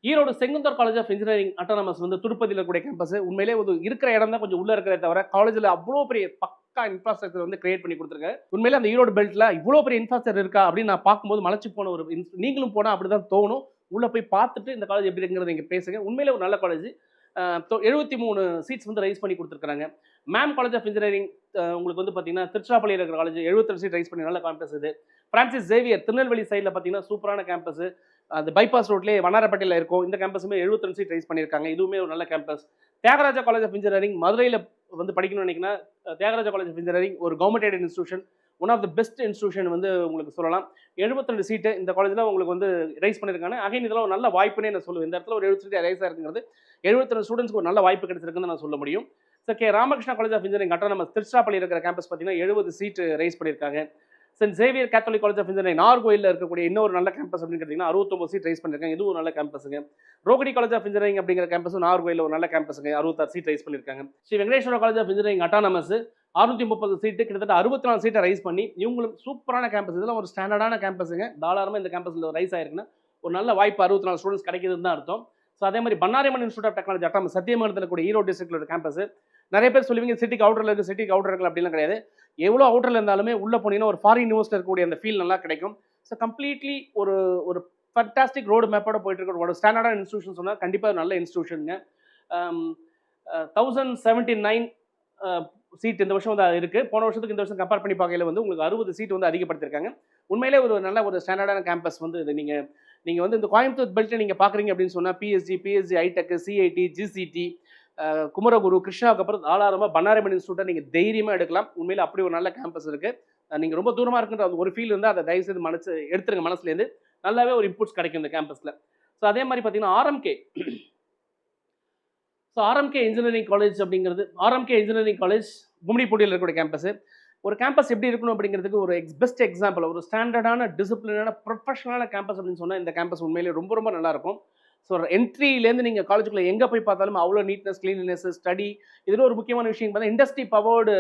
Erode Sengunthar college of engineering autonomous வந்து திருப்பதியில் இருக்கக்கூடிய கேம்பஸ் உண்மையிலே ஒரு இருக்கிற இடம் தான் கொஞ்சம் உள்ள இருக்கிறத தவிர காலேஜில் அவ்வளோ பெரிய பக்கா இன்ஃப்ராஸ்ட்ரக்சர் வந்து கிரியேட் பண்ணி கொடுத்துருக்காங்க. உண்மையிலே அந்த ஈரோடு பெல்ட்டில் இவ்வளோ பெரிய இன்ஃப்ராஸ்ட்ரக்சர் இருக்கா அப்படின்னு நான் பார்க்கும்போது மலைச்சு போன ஒரு நீங்களும் போனால் அப்படி தான் தோணும். உள்ளே போய் பார்த்துட்டு இந்த காலேஜ் எப்படி இருக்குங்கிறத நீங்கள் பேசுங்க. உண்மையிலே ஒரு நல்ல காலேஜ். 73 சீட்ஸ் வந்து ரைஸ் பண்ணி கொடுத்துருக்காங்க. மேம் காலேஜ் ஆஃப் இன்ஜினியரிங் உங்களுக்கு வந்து பார்த்தீங்கன்னா திருச்சிராப்பள்ளியில் இருக்கிற காலேஜ் 72 சீட் ரைஸ் பண்ணி நல்ல கேம்பஸ் இது. பிரான்சிஸ் சேவியர் திருநெல்வேலி சைடில் பார்த்தீங்கன்னா சூப்பரான கேம்பஸ். அந்த பைபாஸ் ரோட்லேயே வண்ணாரப்பேட்டையில் இருக்கும். இந்த கேம்பஸுமே 72 சீட் ரைஸ் பண்ணியிருக்காங்க. இதுவுமே ஒரு நல்ல campus. Thiagaraja college of engineering மதுரையில் வந்து படிக்கணும்னு நினைக்கினா தியாகராஜா காலேஜ் ஆஃப் இன்ஜினியரிங் ஒரு government aided institution, one of the best institution வந்து உங்களுக்கு சொல்லலாம். 72 சீட்டு இந்த காலேஜில் உங்களுக்கு வந்து ரைஸ் பண்ணியிருக்காங்க. அகைன் இதெல்லாம் ஒரு நல்ல வாய்ப்புன்னே நான் சொல்லுவேன். இந்த இடத்துல ஒரு 70 சீட் ரைஸ் ஆயிருக்குங்கிறது 72 ஸ்டூடெண்ட்ஸ்க்கு ஒரு நல்ல வாய்ப்பு கிடைச்சிருக்குன்னு நான் சொல்ல முடியும். So Ramakrishna college of engineering autonomous Tiruchirappalli இருக்கிற கேம்பஸ் பார்த்தீங்கன்னா 70 சீட் ரைஸ் பண்ணியிருக்காங்க. Saint Xavier Catholic college of engineering நாகர்கோயிலில் இருக்கக்கூடிய இன்னொரு நல்ல கேம்பஸ் அப்படின்னு கேட்டிங்கன்னா 69 சீட் ரைஸ் பண்ணியிருக்காங்க. இதுவும் ஒரு நல்ல கேம்பஸுங்க. ரோகிணி காலேஜ் ஆஃப் இன்ஜினியரிங் அப்படிங்கிற கேம்பஸும் நாகர்கோயிலில் ஒரு நல்ல கேம்பஸுங்க. 66 சீட் ரைஸ் பண்ணியிருக்காங்க. Sri Venkateswara college of engineering autonomous 630 seat கிட்டத்தட்ட 64 சீட்டை ரைஸ் பண்ணி இவங்களும் சூப்பரான கேம்பஸ். இதெல்லாம் ஒரு ஸ்டாண்டர்டான கேம்பஸுங்க. தாராளமாக இந்த கேம்பஸில் ரைஸ் ஆயிருக்குன்னா ஒரு நல்ல வாய்ப்பு 64 ஸ்டூடெண்ட்ஸ் கிடைக்குதுன்னு தான் அர்த்தம். ஸோ அதே மாதிரி பன்னாரிமன் இன்ஸ்டியூட் ஆஃப் டெக்னாலஜி அட்டானமஸ் சத்தியமங்கலத்தில் கூட ஈரோடு டிஸ்ட்ரிக்ட்ல ஒரு கேம்பஸ். நிறைய பேர் சொல்லுவீங்க சிட்டிக்கு அவுட்டரில் இருக்குது, சிட்டிக்கு அவுட்டர் இருக்கல அப்படிலாம் கிடையாது. எவ்வளோ அவுட்டரில் இருந்தாலுமே உள்ளே போனீங்கன்னா ஒரு ஃபாரின் யூனிவர்சிட்டி இருக்கக்கூடிய அந்த ஃபீல் நல்லா கிடைக்கும். ஸோ கம்ப்ளீட்லி ஒரு ஒரு ஃபண்டாஸ்டிக் ரோடு மேப்போட போயிட்டு இருக்க ஒரு ஸ்டாண்டர்டான இன்ஸ்டியூஷன் சொன்னால் கண்டிப்பாக நல்ல இன்ஸ்டியூஷனுங்க. 1079 சீட் இந்த வருஷம் வந்து இருக்குது. போன வருஷத்துக்கு இந்த வருஷம் கம்பேர் பண்ணி பார்க்கையில் வந்து உங்களுக்கு 60 சீட் வந்து அதிகப்படுத்திருக்காங்க. உண்மையிலே ஒரு நல்ல ஒரு ஸ்டாண்டர்டான கேம்பஸ் வந்து இது. நீங்கள் வந்து இந்த கோயம்புத்தூர் பெல்ட்டை நீங்கள் பார்க்குறீங்க அப்படின்னு சொன்னால் PSG ஐடெக் CIT GCT குமரகுரு கிருஷ்ணாவுக்கு அப்புறம் தாராளமாக பன்னாரிமன் இன்ஸ்டியூட்டை நீங்கள் தைரியமாக எடுக்கலாம். உண்மையில் அப்படி ஒரு நல்ல கேம்பஸ் இருக்குது. நீங்கள் ரொம்ப தூரமாக இருக்குன்ற ஒரு ஃபீல் இருந்தால் அதை தயவுசெய்து எடுத்துருங்க மனசுலேருந்து. நல்லாவே ஒரு இன்புட்ஸ் கிடைக்கும் இந்த கேம்பஸில். ஸோ அதே மாதிரி பார்த்தீங்கன்னா RMK இன்ஜினியரிங் காலேஜ் அப்படிங்கிறது RMK இன்ஜினியரிங் காலேஜ் கும்மிடிப்பூண்டியில் இருக்கக்கூடிய கேம்பஸ். ஒரு கேம்பஸ் எப்படி இருக்கணும் அப்படிங்கிறதுக்கு ஒரு பெஸ்ட் எக்ஸாம்பிள், ஒரு ஸ்டாண்டர்டான டிசிப்ளினான ப்ரொஃபஷனலான கேம்பஸ் அப்படின்னு சொன்னால் இந்த கேம்பஸ் உண்மையிலே ரொம்ப ரொம்ப நல்லா இருக்கும். ஸோ என்ட்ரிலேருந்து நீங்கள் காலேஜுக்குள்ளே எங்கே போய் பார்த்தாலும் அவ்வளோ நீட்னஸ், கிளீனினஸ், ஸ்டடி. இதில் ஒரு முக்கியமான விஷயம் பார்த்தா இண்டஸ்ட்ரி பவர்டு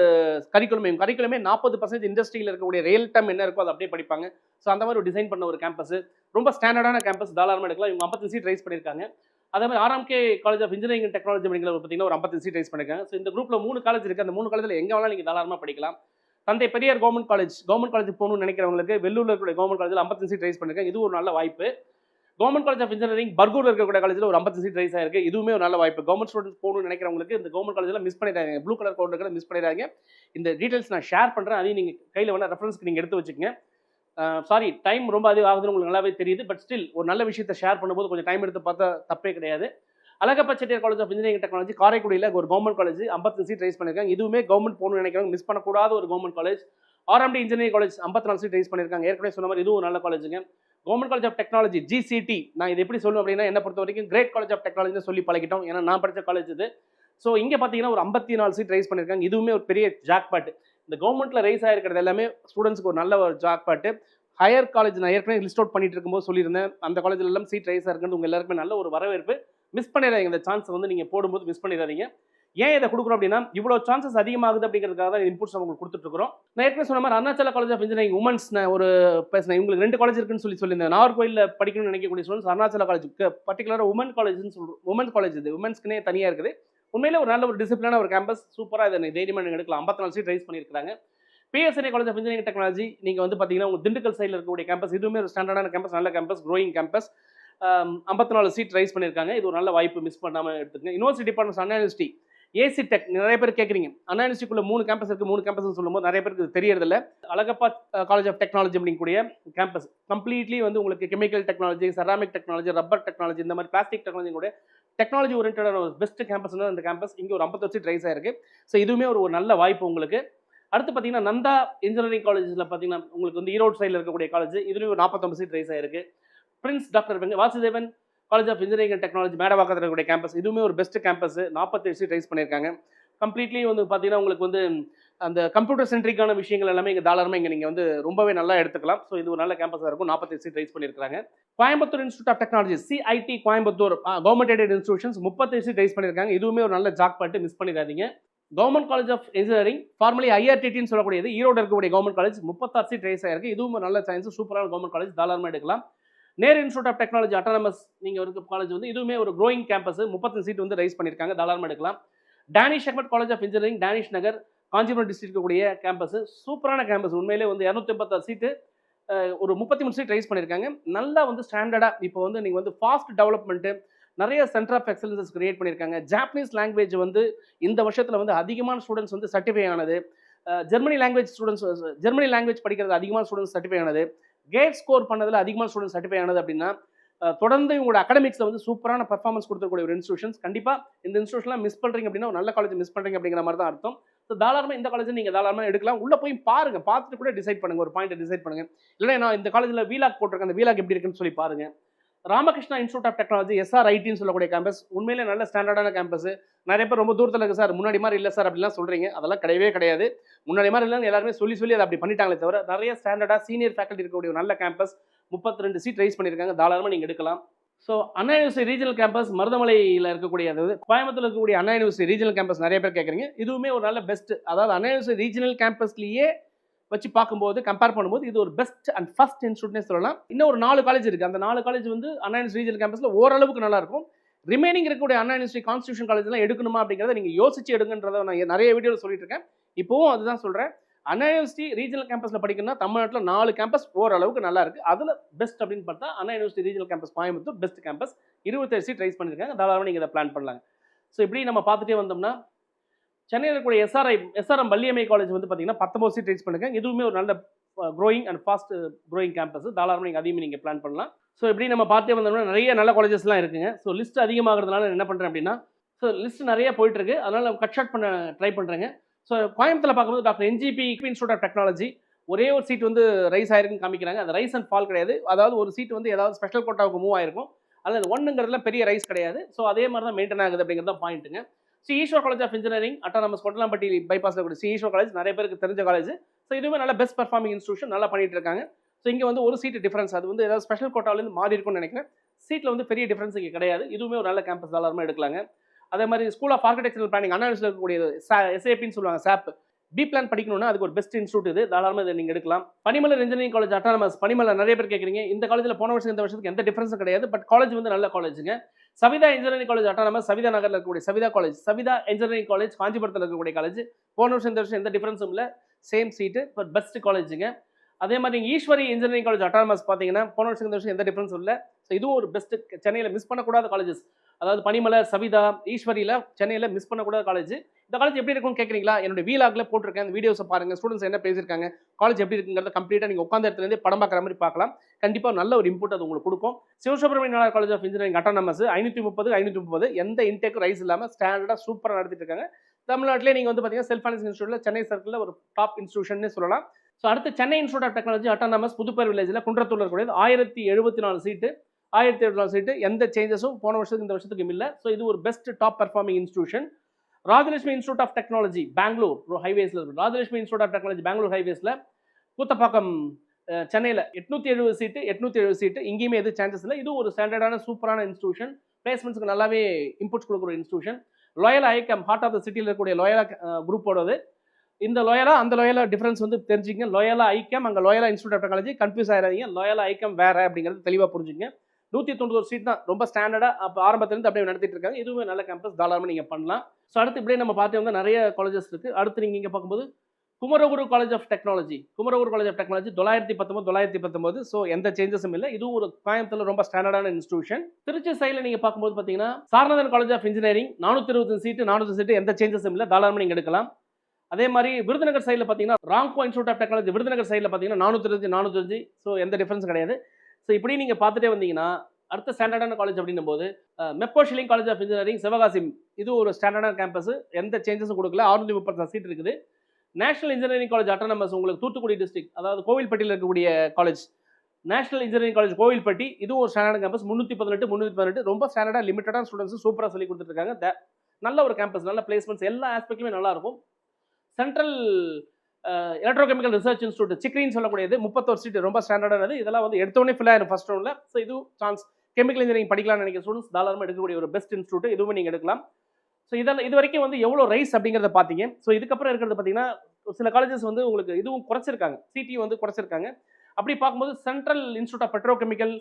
கரிக்குலமே 40% இண்டஸ்ட்ரியில் இருக்கக்கூடிய ரியல் டைம் என்ன இருக்கோ அதை அப்படியே படிப்பாங்க. ஸோ அந்த மாதிரி ஒரு டிசைன் பண்ண ஒரு கேம்பஸ், ரொம்ப ஸ்டாண்டர்டான கேம்பஸ், தாராளமாக எடுக்கலாம். இவங்க 50 சீட் ரைஸ் பண்ணியிருக்காங்க. அதே மாதிரி RMK college of engineering and technology அப்படிங்கிறது பார்த்தீங்கன்னா ஒரு 50 சீட் ரைஸ் பண்ணியிருக்காங்க. ஸோ இந்த குரூப்பில் 3 காலேஜ் இருக்குது. அந்த 3 காலேஜில் எங்கே வேணாலும் நீங்கள் தாராளமாக படிக்கலாம். தந்தை பெரியார் கவர்மெண்ட் காலேஜ் போகணும்னு நினைக்கிறவங்களுக்கு வெள்ளூரில் இருக்கக்கூடிய கவர்மெண்ட் காலேஜில் 50 சீட் ரைஸ் பண்ணியிருக்காங்க. இது ஒரு நல்ல வாய்ப்பு. கவர்மெண்ட் காலேஜ் ஆஃப் இன்ஜினியரிங் பர்கூர்ல இருக்கக்கூடிய காலேஜில் ஒரு 50 சீட் ரைஸ் ஆயிருக்கு. இதுவுமே ஒரு நல்ல வாய்ப்பு. கவர்மெண்ட் ஸ்டூடெண்ட்ஸ் போகணும்னு நினைக்கிறவங்களுக்கு இந்த கவர்மெண்ட் காலேஜில் மிஸ் பண்ணிடுறாங்க. ப்ளூ கலர் கோட் இருக்கிறத மிஸ் பண்ணிடுறாங்க. இந்த டீடைல்ஸ் நான் ஷேர் பண்ணுறேன். அதையும் நீங்கள் கையில் வேணா ரெஃபரன்ஸ்க்கு நீங்கள் எடுத்து வச்சுக்கோங்க. சாரி, டைம் ரொம்ப அதிகம் ஆகுதுன்னு உங்களுக்கு நல்லாவே தெரியுது. பட் ஸ்டில் ஒரு நல்ல விஷயத்தை ஷேர் பண்ணும்போது கொஞ்சம் டைம் எடுத்து பார்த்தா தப்பே கிடையாது. Alagappa Chettiar college of engineering technology காரைக்குடியில் ஒரு கவர்மெண்ட் காலேஜ் 50 சீட் ரைஸ் பண்ணியிருக்காங்க. இதுவுமே கவர்மெண்ட் போகணும்னு நினைக்கிறவங்க மிஸ் பண்ணக்கூடாத ஒரு government college. RMD engineering college 54 seat rise பண்ணியிருக்காங்க. ஏற்கனவே சொன்ன மாதிரி இதுவும் நல்ல காலேஜுங்க. Government college of technology GCT, நான் இது எப்படி சொல்லுவேன் அப்படின்னா, என்ன பொறுத்த வரைக்கும் கிரேட் காலேஜ் ஆஃப் டெக்னாலஜின்னு சொல்லி பழகிட்டோம். ஏன்னா நான் படித்த காலேஜ் இது. ஸோ இங்கே பார்த்தீங்கன்னா ஒரு 54 சீட் ரைஸ் பண்ணியிருக்காங்க. இதுவுமே ஒரு பெரிய ஜாக்பாட். இந்த கவர்மெண்ட்டில் ரைஸ் ஆகிருக்கிறது எல்லாமே ஸ்டூடெண்ட்ஸ்க்கு ஒரு நல்ல ஒரு ஜாக்பாட்டு. ஹையர் காலேஜ் நான் ஏற்கனவே லிஸ்ட் அவுட் பண்ணிட்டு இருக்கும்போது சொல்லியிருந்தேன், அந்த காலேஜில் எல்லாம் சீட் ரைஸாக இருக்குன்னு உங்கள் எல்லாருக்குமே நல்ல ஒரு வரவேற்பு. மிஸ் பண்ணிடாதீங்க. இந்த சான்ஸ் வந்து நீங்கள் போடும்போது மிஸ் பண்ணிடாதீங்க. ஏன் இதை கொடுக்குறோம் அப்படின்னா, இவ்வளோ சான்சஸ் அதிகமாகுது அப்படிங்கிறதுக்காக தான் இன்புட்ஸ் உங்களுக்கு கொடுத்துட்ருக்கோம். நான் ஏற்கனவே சொன்ன மாதிரி Arunachala college of engineering women's ஒரு பேசினேன். உங்களுக்கு 2 காலேஜ் இருக்குன்னு சொல்லியிருந்தேன். நாகர்கோயிலில் படிக்கணும்னு நினைக்கக்கூடிய ஸ்டூடெண்ட்ஸ் அருணாச்சல காலேஜ் பர்டிகுலராக உமன் காலேஜ்னு சொல்கிறோம். உமன்ஸ் காலேஜ் இது உமன்ஸ்க்குனே தனியாக இருக்குது. உண்மையிலே ஒரு நல்ல ஒரு டிசிப்ளினான ஒரு கேம்பஸ். சூப்பராக இதை தைரியமாக நீங்கள் எடுக்கலாம். 54 சீட் ரைஸ் பண்ணியிருக்காங்க. PSNA college of engineering technology நீங்கள் வந்து பார்த்தீங்கன்னா உங்கள் திண்டுக்கல் சைடில் இருக்கக்கூடிய கேம்பஸ். இதுவுமே ஒரு ஸ்டாண்டர்டான கேம்பஸ், நல்ல campus, growing campus. 54 seat rise பண்ணியிருக்காங்க. இது ஒரு நல்ல வாய்ப்பு, மிஸ் பண்ணாமல் எடுத்துக்கங்க. University departments Anna university AC tech நிறைய பேர் கேட்குறீங்க. அண்ணா யூனிவர்சிட்டிக்குள்ள 3 கேம்பஸ் இருக்குது. 3 கேம்பஸ்ன்னு சொல்லும்போது நிறைய பேருக்கு தெரியறதில்ல. அழகப்பா காலேஜ் ஆஃப் டெக்னாலஜி அப்படிங்கக்கூடிய கேம்பஸ் கம்ப்ளீட்லி வந்து உங்களுக்கு chemical technology, ceramic technology, rubber technology, இந்த மாதிரி பிளாஸ்டிக் டெக்னாலஜி கூட டெக்னாலஜி ஓரியன்டான ஒரு பெஸ்ட் கேம்பஸ்னா இந்த கேம்பஸ். இங்கே ஒரு 51 சீட் ரைஸ் ஆயிருக்கு. ஸோ இதுவுமே ஒரு நல்ல வாய்ப்பு உங்களுக்கு. அடுத்து பார்த்தீங்கன்னா நந்தா இன்ஜினியரிங் காலேஜில் பார்த்தீங்கன்னா உங்களுக்கு வந்து ஈரோடு சைடில் இருக்கக்கூடிய காலேஜ். இதுலேயும் ஒரு 49 சீட் ரைஸ் ஆயிருக்கு. Prince doctor Vasudevan college of engineering and technology மேடவாக்கத்தில் இருக்கக்கூடிய கேம்பஸ். இதுவுமே ஒரு பெஸ்ட் கேம்பஸ். 47 சீட் ரைஸ் பண்ணியிருக்காங்க. கம்ப்ளீட்லி வந்து பார்த்தீங்கன்னா உங்களுக்கு வந்து அந்த கம்ப்யூட்டர் சென்ட்ரிக்கான விஷயங்கள் எல்லாமே இங்கே தாராளமாக இங்கே நீங்கள் வந்து ரொம்பவே நல்லா எடுத்துக்கலாம். ஸோ இது ஒரு நல்ல கேம்பஸாக இருக்கும். 47 சீட் ரைஸ் பண்ணியிருக்காங்க. Coimbatore institute of technology CIT Coimbatore government aided institutions 37 seat rise பண்ணியிருக்காங்க. இதுவுமே ஒரு நல்ல ஜாக் பாட்டு, மிஸ் பண்ணிடாதீங்க. Government college of engineering formally IRTTன்னு சொல்லக்கூடியது ஈரோடு இருக்கக்கூடிய கவர்மெண்ட் காலேஜ் 36 சீட் ரைஸ் ஆயிருக்கு. இதுவும் நல்ல சயின்ஸ், சூப்பரான கவர்மெண்ட் காலேஜ், தாராளமாக எடுக்கலாம். Nehru institute of technology autonomous நீங்கள் இருக்க காலேஜ் வந்து இதுவுமே ஒரு க்ரோயிங் கேம்பஸ். 35 சீட் வந்து ரைஸ் பண்ணியிருக்காங்க. தாராளமாக எடுக்கலாம். Danish Ahmed college of engineering Danish Nagar Kanchipuram district கூடிய கேம்பஸ். சூப்பரான கேம்பஸ். உண்மையிலே வந்து 286 சீட்டு ஒரு 33 சீட் ரைஸ் பண்ணியிருக்காங்க. நல்லா வந்து ஸ்டாண்டர்டாக இப்போ வந்து நீங்கள் வந்து ஃபாஸ்ட் டெவலப்மெண்ட்டு, நிறைய சென்டர் ஆஃப் எக்ஸலன்சஸ் கிரியேட் பண்ணியிருக்காங்க. ஜாப்பனீஸ் லாங்குவேஜ் வந்து இந்த வருஷத்தில் வந்து அதிகமான ஸ்டூடெண்ட்ஸ் வந்து சர்டிஃபை ஆனது. ஜெர்மனி லாங்குவேஜ் படிக்கிறது அதிகமான ஸ்டூடெண்ட்ஸ் சர்டிஃபை ஆனது. கேட் ஸ்கோர் பண்ணதில் அதிகமான ஸ்டூடெண்ட்ஸ் சர்டிஃபை ஆனது அப்படின்னா தொடர்ந்து உங்களோட அகாடமிக்ஸில் வந்து சூப்பரான பர்ஃபார்மன்ஸ் கொடுக்கக்கூடிய ஒரு இன்ஸ்டியூஷன்ஸ். கண்டிப்பாக இந்த இன்ஸ்டியூஷன்லாம் மிஸ் பண்ணுறீங்க அப்படின்னா ஒரு நல்ல காலேஜ் மிஸ் பண்ணுறீங்க அப்படிங்கிற மாதிரி தான் அர்த்தம். ஸோ தாராளமாக இந்த காலேஜ் நீங்கள் தாராளமாக எடுக்கலாம். உள்ளே போய் பாருங்கள், பார்த்துட்டு கூட டிசைட் பண்ணுங்கள், ஒரு பாயிண்ட்டை டிசைட் பண்ணுங்கள். இல்லைன்னா நான் இந்த காலேஜில் வீலாக் போட்டிருக்கேன், அந்த வீலாக் எப்படி இருக்குன்னு சொல்லி பாருங்கள். ராமகிருஷ்ணா இன்ஸ்டியூட் ஆஃப் டெக்னாலஜி SRITன்னு சொல்லக்கூடிய கேம்பஸ். உண்மையிலே நல்ல ஸ்டாண்டர்டான கேம்பஸ். நிறைய பேர் ரொம்ப தூரத்தில் இருக்குது சார், முன்னாடி மாதிரி இல்லை சார் அப்படிலாம் சொல்கிறீங்க. அதெல்லாம் கிடையவே கிடையாது. முன்னாடி மாதிரி இல்லைன்னு எல்லாருமே சொல்லி அதை அப்படி பண்ணிட்டாங்களே தவிர, நிறைய ஸ்டாண்டர்டாக சீனியர் ஃபேக்கல்ட்டி இருக்கக்கூடிய ஒரு நல்ல கேம்பஸ். 32 சீட் ரைஸ் பண்ணியிருக்காங்க. தாராளமாக நீங்கள் எடுக்கலாம். ஸோ அண்ணா யூனிவர்சிட்டி ரீஜனல் கேம்பஸ் மருதமலையில் இருக்கக்கூடிய, அதாவது கோயம்புத்தூர் இருக்கக்கூடிய அண்ணா யூனிவர்சிட்டி ரீஜனல் கேம்பஸ் நிறைய பேர் கேட்குறீங்க. இதுவுமே ஒரு நல்ல பெஸ்ட். அதாவது அண்ணா யூனிவர்சிட்டி ரீஜனல் கேம்பஸ்லேயே வச்சு பார்க்கும்போது, கம்பேர் பண்ணும்போது இது ஒரு பெஸ்ட் அண்ட் ஃபர்ஸ்ட் இன்ஸ்டியூட்னே சொல்லலாம். இன்னும் ஒரு 4 காலேஜ் இருக்குது. அந்த 4 காலேஜ் வந்து அண்ணா யூனிவர்சிட்டி ரீஜனல் கேம்பஸில் ஓரளவுக்கு நல்லா இருக்கும். ரிமைனிங் இருக்கக்கூடிய அண்ணா யூனிவர்சிட்டி கான்ஸ்டியூஷன் காலேஜ்லாம் எடுக்கணுமா அப்படிங்கிறத நீங்கள் யோசிச்சு எடுங்கன்றதை நான் நிறைய வீடியோவில் சொல்லிட்டு இருக்கேன். இப்போவும் அதுதான் சொல்கிறேன். அண்ணா யூனிவர்சிட்டி ரீஜனல் கேம்பஸில் படிக்கணும்னா தமிழ்நாட்டில் 4 கேம்பஸ் ஓரளவுக்கு நல்லா இருக்குது. அதில் பெஸ்ட் அப்படின்னு பார்த்தா Anna university regional campus Coimbatore best campus. 27 seat rise பண்ணியிருக்காங்க. தாராளமாக நீங்கள் இதை பிளான் பண்ணலாங்க. ஸோ இப்படி நம்ம பார்த்துட்டே வந்தோம்னா, சென்னையில் இருக்கக்கூடிய SRM வள்ளியம்மை காலேஜ் வந்து பார்த்தீங்கன்னா 19 சீட் ரைஸ் பண்ணிருக்காங்க. இதுவுமே ஒரு நல்ல growing and fast growing campus. தாராளமாக நீங்கள் அதையுமே நீங்கள் பிளான் பண்ணலாம். ஸோ இப்படி நம்ம பார்த்தே வந்தோம்னா நிறைய நல்ல காலேஜஸ்லாம் இருக்குங்க. ஸோ லிஸ்ட் அதிகமாகிறதுனால என்ன பண்ணுறேன் அப்படின்னா, ஸோ லிஸ்ட் நிறைய போயிட்டு இருக்கு. அதனால் நம்ம கட் ஷார்ட் பண்ண ட்ரை பண்ணுறேங்க. ஸோ கோயம்புத்தூரில் பார்க்கும்போது doctor NGP institute of technology ஒரே ஒரு சீட் வந்து ரைஸ் ஆயிருக்குன்னு காமிக்கிறாங்க. அது ரைஸ் அண்ட் ஃபால் கிடையாது. அதாவது ஒரு சீட் வந்து ஏதாவது ஸ்பெஷல் கோட்டாவுக்கு மூவ் ஆயிருக்கும். அதில் ஒன்றுங்கிறதுல பெரிய ரைஸ் கிடையாது. ஸோ அதே மாதிரி தான் மெயின்டைன் ஆகுது அப்படிங்கிறது தான் பாயிண்ட்டுங்க. Easwar college of engineering autonomous Kottalampatti பைபாஸில் கூட ஈஸ்வர் காலேஜ் நிறைய பேருக்கு தெரிஞ்ச காலேஜ். ஸோ இதுவுமே நல்ல பெஸ்ட் பர்ஃபார்மிங் இன்ஸ்டியூஷன், நல்லா பண்ணிட்டு இருக்காங்க. ஸோ இங்கே வந்து ஒரு சீட் டிஃபரன்ஸ், அது வந்து ஏதாவது ஸ்பெஷல் கோட்டாவிலேருந்து மாறி இருக்கும்னு நினைக்கிறேன். சீட்டில் வந்து பெரிய டிஃபரன்ஸ் இங்கே கிடையாது. இதுவுமே ஒரு நல்ல கேம்பஸ், தாராளமாக எடுக்கலாங்க. அதே மாதிரி ஸ்கூல் ஆஃப் ஆர்கிடெக்சரல் பிளானிங் அண்ணா யூனிவர்சிட்டியில் இருக்கக்கூடிய SAPன்னு சொல்லுவாங்க, SAP பி பிளான் படிக்கணும்னா அதுக்கு ஒரு பெஸ்ட் இன்ஸ்டியூட் இது. தாராளமாக இதை நீங்கள் எடுக்கலாம். பனிமலர் இன்ஜினியரிங் காலேஜ் அட்டானமஸ் பனிமலர் நிறைய பேர் கேட்குறீங்க. இந்த காலேஜில் போன வருஷம் இந்த வருஷத்துக்கு எந்த டிஃபரன்ஸும் கிடையாது. பட் காலேஜ் வந்து நல்ல காலேஜுங்க. Saveetha engineering college autonomous Saveetha நகரில் இருக்கக்கூடிய சவிதா இன்ஜினியரிங் காலேஜ் காஞ்சிபுரத்தில் இருக்கக்கூடிய காலேஜ். போன வருஷம் இந்த வருஷம் எந்த டிஃபரன்ஸும் இல்லை, சேம் சீட்டு, பட் பெஸ்ட் காலேஜுங்க. அதே மாதிரி ஈஸ்வரி இன்ஜினியரிங் காலேஜ் அட்டானமஸ் பார்த்தீங்கன்னா போன வருஷம் இந்த வருஷம் எந்த டிஃபரன்ஸும் இல்லை, ஸோ இதுவும் ஒரு பெஸ்ட், சென்னையில் மிஸ் பண்ணக்கூடாத காலேஜஸ். அதாவது பனிமலர், சவிதா, ஈஸ்வரியில் சென்னையில் மிஸ் பண்ணக்கூடாத காலேஜ். இந்த காலேஜ் எப்படி இருக்குன்னு கேட்குறீங்களா? என்னோட வீலாக்ல போட்டிருக்கேன், அந்த வீடியோஸை பாருங்க, ஸ்டூடெண்ட்ஸ் என்ன பேசியிருக்காங்க, காலேஜ் எப்படி இருக்குங்கிறத கம்ப்ளீட்டாக நீங்கள் உட்காந்த இடத்துலேருந்தே படம் பார்க்குற மாதிரி பார்க்கலாம். கண்டிப்பாக நல்ல ஒரு இன்புட் அது உங்களுக்கு கொடுக்கும். Sivasubramanian college of engineering autonomous 530 எந்த இன்டேக் ரைஸ் இல்லாமல் ஸ்டாண்டர்டாக சூப்பராக நடத்திட்டு இருக்காங்க. தமிழ்நாட்டிலே நீங்கள் வந்து பார்த்தீங்கன்னா செல்ஃப் ஃபைனான்ஸ் இன்ஸ்டியூட்டில் சென்னை சர்க்கிளில் ஒரு டாப் இன்ஸ்டியூஷன் சொல்லலாம். ஸோ அடுத்து Chennai institute of technology autonomous Puduper வில்லேஜில் குன்றத்தூர் இருக்கக்கூடியது 1074 சீட்டு. 1074 சீட்டு, எந்த சேஞ்சஸும் போன வருஷத்துக்கு இந்த வருஷத்துக்கு இல்லை. ஸோ இது ஒரு best top performing institution. Rajalakshmi institute of technology Bangalore ஹைவேஸில் இருக்கு. Rajalakshmi institute of technology Bangalore ஹைவேஸில் கூத்தப்பாக்கம் சென்னையில் 870 சீட்டு, 870 சீட்டு. இங்கேயுமே எது சான்சஸ் இல்லை. இது ஒரு ஸ்டாண்டர்டான சூப்பரான இன்ஸ்டியூஷன். பிளேஸ்மெண்ட்ஸ்க்கு நல்லாவே இன்புட்ஸ் கொடுக்குற institution. Loyola ICAM heart of the சிட்டியில் இருக்கக்கூடிய லோயலா குரூப்போடது. இந்த லோயலா அந்த லோயலா டிஃபரன்ஸ் வந்து தெரிஞ்சுங்க. லோயலா ஐகேம், அங்கே Loyola institute of technology, confuse ஆயிடாதீங்க. லோயலா ஐகேம் வேற அப்படிங்கிறது தெளிவாக புரிஞ்சுங்க. 191 சீட் தான், ரொம்ப ஸ்டாண்டர்டாக அப்போ ஆரம்பத்திலேருந்து அப்படியே நடத்திட்டு இருக்காங்க. இதுவுமே நல்ல கேம்பஸ், தாராளமாக நீங்கள் பண்ணலாம். ஸோ அடுத்து இப்படியே நம்ம பார்த்து வந்து நிறைய காலேஜஸ் இருக்குது. அடுத்து நீங்கள் இங்கே பார்க்கும்போது Kumaraguru college of technology, Kumaraguru college of technology 919. So எந்த சேஞ்சஸும் இல்லை. இதுவும் ஒரு கோயம்புத்தூர்ல ரொம்ப ஸ்டாண்டர்டான இன்ஸ்டியூஷன். திருச்சி சைடில் நீங்கள் பார்க்கும்போது பார்த்தீங்கன்னா சாரநாதன் காலேஜ் ஆஃப் இன்ஜினியரிங் 425 சீட்டு, 400 சீட்டு, எந்த சேஞ்சஸும் இல்லை, தாராளமாக நீங்கள் எடுக்கலாம். அதே மாதிரி விருதுநகர் சைடில் பார்த்தீங்கன்னா Ramco institute of technology Virudhunagar சைடில் பார்த்தீங்கன்னா 425. ஸோ எந்த டிஃபரன்ஸ் கிடையாது. ஸோ இப்படி நீங்கள் பார்த்துட்டே வந்தீங்கன்னா அடுத்த ஸ்டாண்டர்டான காலேஜ் அப்படின்னும் போது Mepco Schlenk college of engineering Sivakasi, இது ஒரு ஸ்டாண்டர்டான கேம்பஸ், எந்த சேஞ்சஸும் கொடுக்கல, 630 சீட் இருக்குது. நேஷனல் இன்ஜினியரிங் காலேஜ் அட்டானமஸ் உங்களுக்கு தூத்துக்குடி டிஸ்ட்ரிக்ட், அதாவது கோவில்பட்டியில் இருக்கக்கூடிய college, national engineering college Kovilpatti, இதுவும் ஒரு ஸ்டாண்டர்ட் கேம்பஸ். 318 ரொம்ப ஸ்டாண்டர்டாக லிமிட்டடான ஸ்டூடெண்ட்ஸ் சூப்பராக சொல்லி கொடுத்துருக்காங்க. நல்ல ஒரு கேம்பஸ், நல்ல பிளேஸ்மெண்ட்ஸ், எல்லா ஆஸ்பெக்ட்லுமே நல்லா இருக்கும். சென்ட்ரல் எலக்ட்ரோகெமிக்கல் ரிசர்ச் இன்ஸ்டியூட் சிக்ரின்னு சொல்லக்கூடியது 31 சீட், ரொம்ப ஸ்டாண்டர்டானது. இதெல்லாம் வந்து எடுத்தோடனே ஃபில் ஆயிரும் ஃபர்ஸ்ட் ரவுண்டில். ஸோ இது சான்ஸ் கெமிக்கல் இன்ஜினியரிங் படிக்கலாம்னு நினைக்கிற ஸ்டூடெண்ட்ஸ் தாராளமாக எடுக்கக்கூடிய ஒரு பெஸ்ட் இன்ஸ்டியூட், இதுவுமே நீங்கள் எடுக்கலாம். ஸோ இதெல்லாம் இது வரைக்கும் வந்து எவ்வளோ ரைஸ் அப்படிங்கிறத பார்த்தீங்க. ஸோ இதுக்கப்புறம் இருக்கிறது பார்த்தீங்கன்னா சில காலேஜஸ் வந்து உங்களுக்கு இதுவும் குறைச்சிருக்காங்க, சிடியும் வந்து குறைச்சிருக்காங்க. அப்படி பார்க்கும்போது central institute of petrochemical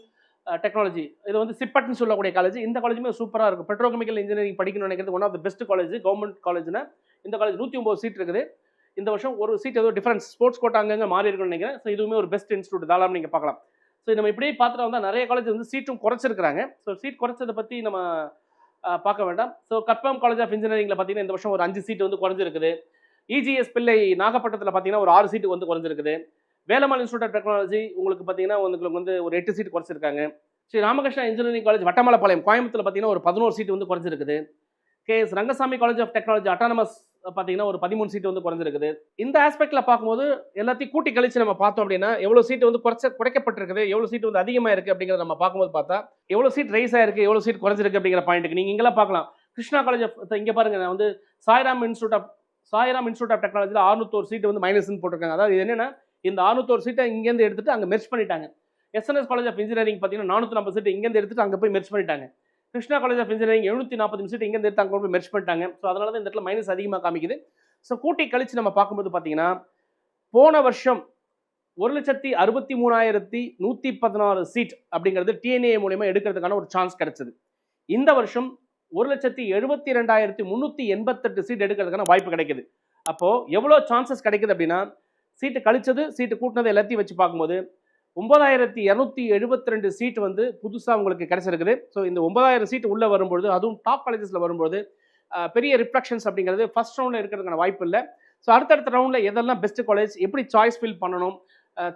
technology, இது வந்து சிப்பட்னு சொல்லக்கூடிய காலேஜ். இந்த காலேஜுமே சூப்பராக இருக்கும். பெட்ரோகெமிக்கல் இன்ஜினியரிங் படிக்கணும்னு நினைக்கிறது one of the best college, government காலேஜ்னா இந்த காலேஜ் 109 சீட் இருக்குது. இந்த வருஷம் ஒரு சீட் ஏதோ டிஃபரன்ஸ் ஸ்போர்ட்ஸ் கோட்டா அங்கங்கே மாறி இருக்குன்னு நினைக்கிறேன். ஸோ இதுவுமே ஒரு பெஸ்ட் இன்ஸ்டியூட், தாராளமாக நீங்கள் பார்க்கலாம். ஸோ நம்ம இப்படியே பார்த்துட்டு வந்தால் நிறைய காலேஜ் வந்து சீட்டும் குறைச்சிருக்காங்க. ஸோ சீட் குறைச்சதை பற்றி நம்ம பார்க்க வேண்டாம். ஸோ கற்பகம் காலேஜ் ஆஃப் இன்ஜினியரிங்கில் பார்த்தீங்கன்னா இந்த வருஷம் ஒரு 5 சீட் வந்து குறைஞ்சிருக்குது. இஜிஎஸ் பிள்ளை நாகப்பட்டினத்தில் பார்த்தீங்கன்னா ஒரு 6 சீட்டு வந்து குறைஞ்சிருக்குது. வேலம்மாள் இன்ஸ்டியூட் ஆஃப் டெக்னாலஜி உங்களுக்கு பார்த்தீங்கன்னா உங்களுக்கு வந்து ஒரு 8 சீட் குறைச்சிருக்காங்க. ஸ்ரீ ராமகிருஷ்ணா இன்ஜினியரிங் காலேஜ் வட்டமலைப்பாளையம் கோயம்புத்தூர்ல பார்த்தீங்கன்னா ஒரு 11 சீட் வந்து குறைஞ்சிருக்குது. KS Rangasamy college of technology autonomous பார்த்தீங்கன்னா ஒரு 13 சீட் வந்து குறைஞ்சிருக்குது. இந்த ஆஸ்பெக்ட்ல பார்க்கும்போது எல்லாத்தையும் கூட்டி கழிச்சு நம்ம பார்த்தோம் அப்படின்னா எவ்வளோ சீட் வந்து குறைக்கப்பட்டிருக்குது, எவ்வளோ சீட் வந்து அதிகமாக இருக்குது அப்படிங்கிறத நம்ம பார்க்கும்போது பார்த்தா எவ்வளோ சீட் ரைஸ் ஆயிருக்கு, எவ்வளோ சீட் குறைஞ்சிருக்கு அப்படிங்கிற பாயிண்ட்டுக்கு நீங்கள் இங்கெல்லாம் பார்க்கலாம். கிருஷ்ணா காலேஜ் ஆஃப் இங்கே பாருங்க, நான் வந்து சாய்ராம் இன்ஸ்டியூட் ஆஃப் டெக்னாலஜியில் 601 சீட் வந்து மைனஸ்ன்னு போட்டிருக்காங்க. அதாவது என்னன்னா இந்த 601 சீட்டை இங்கேருந்து எடுத்துட்டு அங்கே மெர்ஜ் பண்ணிட்டாங்க. எஸ்என்எஸ் காலேஜ் ஆஃப் இன்ஜினியரிங் பார்த்தீங்கன்னா 440 சீட் இங்கேருந்து எடுத்துட்டு அங்கே போய் மெர்ஜ் பண்ணிட்டாங்க. Krishna college of engineering 740 seat இங்கேருந்து எடுத்து அங்கே போய் மெர்ஜ் பண்ணிட்டாங்க. ஸோ அதனால தான் இந்த இடத்துல மைனஸ் அதிகமாக காமிக்குது. ஸோ கூட்டி கழிச்சு நம்ம பார்க்கும்போது பார்த்தீங்கன்னா போன வருஷம் 1,63,116 சீட் அப்படிங்கிறது டிஎன்ஏ மூலமா எடுக்கிறதுக்கான ஒரு சான்ஸ் கிடைச்சது. இந்த வருஷம் 1,72,388 சீட் எடுக்கிறதுக்கான வாய்ப்பு கிடைக்குது. அப்போ எவ்வளோ சான்சஸ் கிடைக்குது அப்படின்னா சீட்டு கழிச்சது சீட்டு கூட்டினது எல்லாத்தையும் வச்சு பார்க்கும்போது 9,272 சீட் வந்து புதுசாக உங்களுக்கு கிடைச்சிருக்குது. ஸோ இந்த 9,000 சீட் உள்ளே வரும்பொழுது, அதுவும் டாப் காலேஜஸில் வரும்போது பெரிய ரிஃப்ளெக்ஷன்ஸ் அப்படிங்கிறது ஃபர்ஸ்ட் ரவுண்டில் இருக்கிறதுக்கான வாய்ப்பு இல்லை. ஸோ அடுத்தடுத்த ரவுண்டில் எதெல்லாம் பெஸ்ட் காலேஜ், எப்படி சாய்ஸ் ஃபில் பண்ணணும்,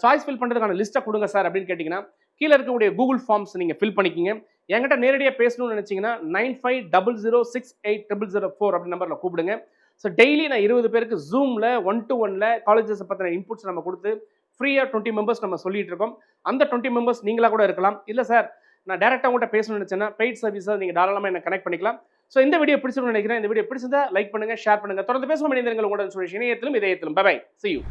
சாய்ஸ் ஃபில் பண்ணுறதுக்கான லிஸ்ட்டை கொடுங்க சார் அப்படின்னு கேட்டிங்கன்னா கீழே இருக்கக்கூடிய கூகுள் ஃபார்ம்ஸ் நீங்கள் ஃபில் பண்ணிக்கிங்க. என்கிட்ட நேரடியாக பேசணும்னு நினச்சிங்கன்னா 9500680004 அப்படி நம்பரில் கூப்பிடுங்க. ஸோ டெய்லி நான் 20 பேருக்கு ஜூமில் 1-to-1 காலேஜஸை பற்றின இன்புட்ஸ் நம்ம கொடுத்து ஃப்ரீயாக 20 மெம்பர்ஸ் நம்ம சொல்லிட்டு இருக்கோம். அந்த 20 மெம்பர்ஸ் நீங்களாக கூட இருக்கலாம். இல்லை சார் நான் டேரெக்டாக உங்கள்கிட்ட பேசணும்னு நினச்சேன்னா பெய்ட் சர்வீஸை நீங்கள் தாராளமாக என்ன கனெக்ட் பண்ணிக்கலாம். ஸோ இந்த வீடியோ பிடிச்சிருக்கும்னு நினைக்கிறேன். இந்த வீடியோ பிடிச்சிருந்தா லைக் பண்ணுங்க, ஷேர் பண்ணுங்க. தொடர்ந்து பேசுவோம். இணைந்திருங்கள் உங்களுடன் சுரேஷ். இணையத்திலும் இதயத்திலும். Bye bye. See you.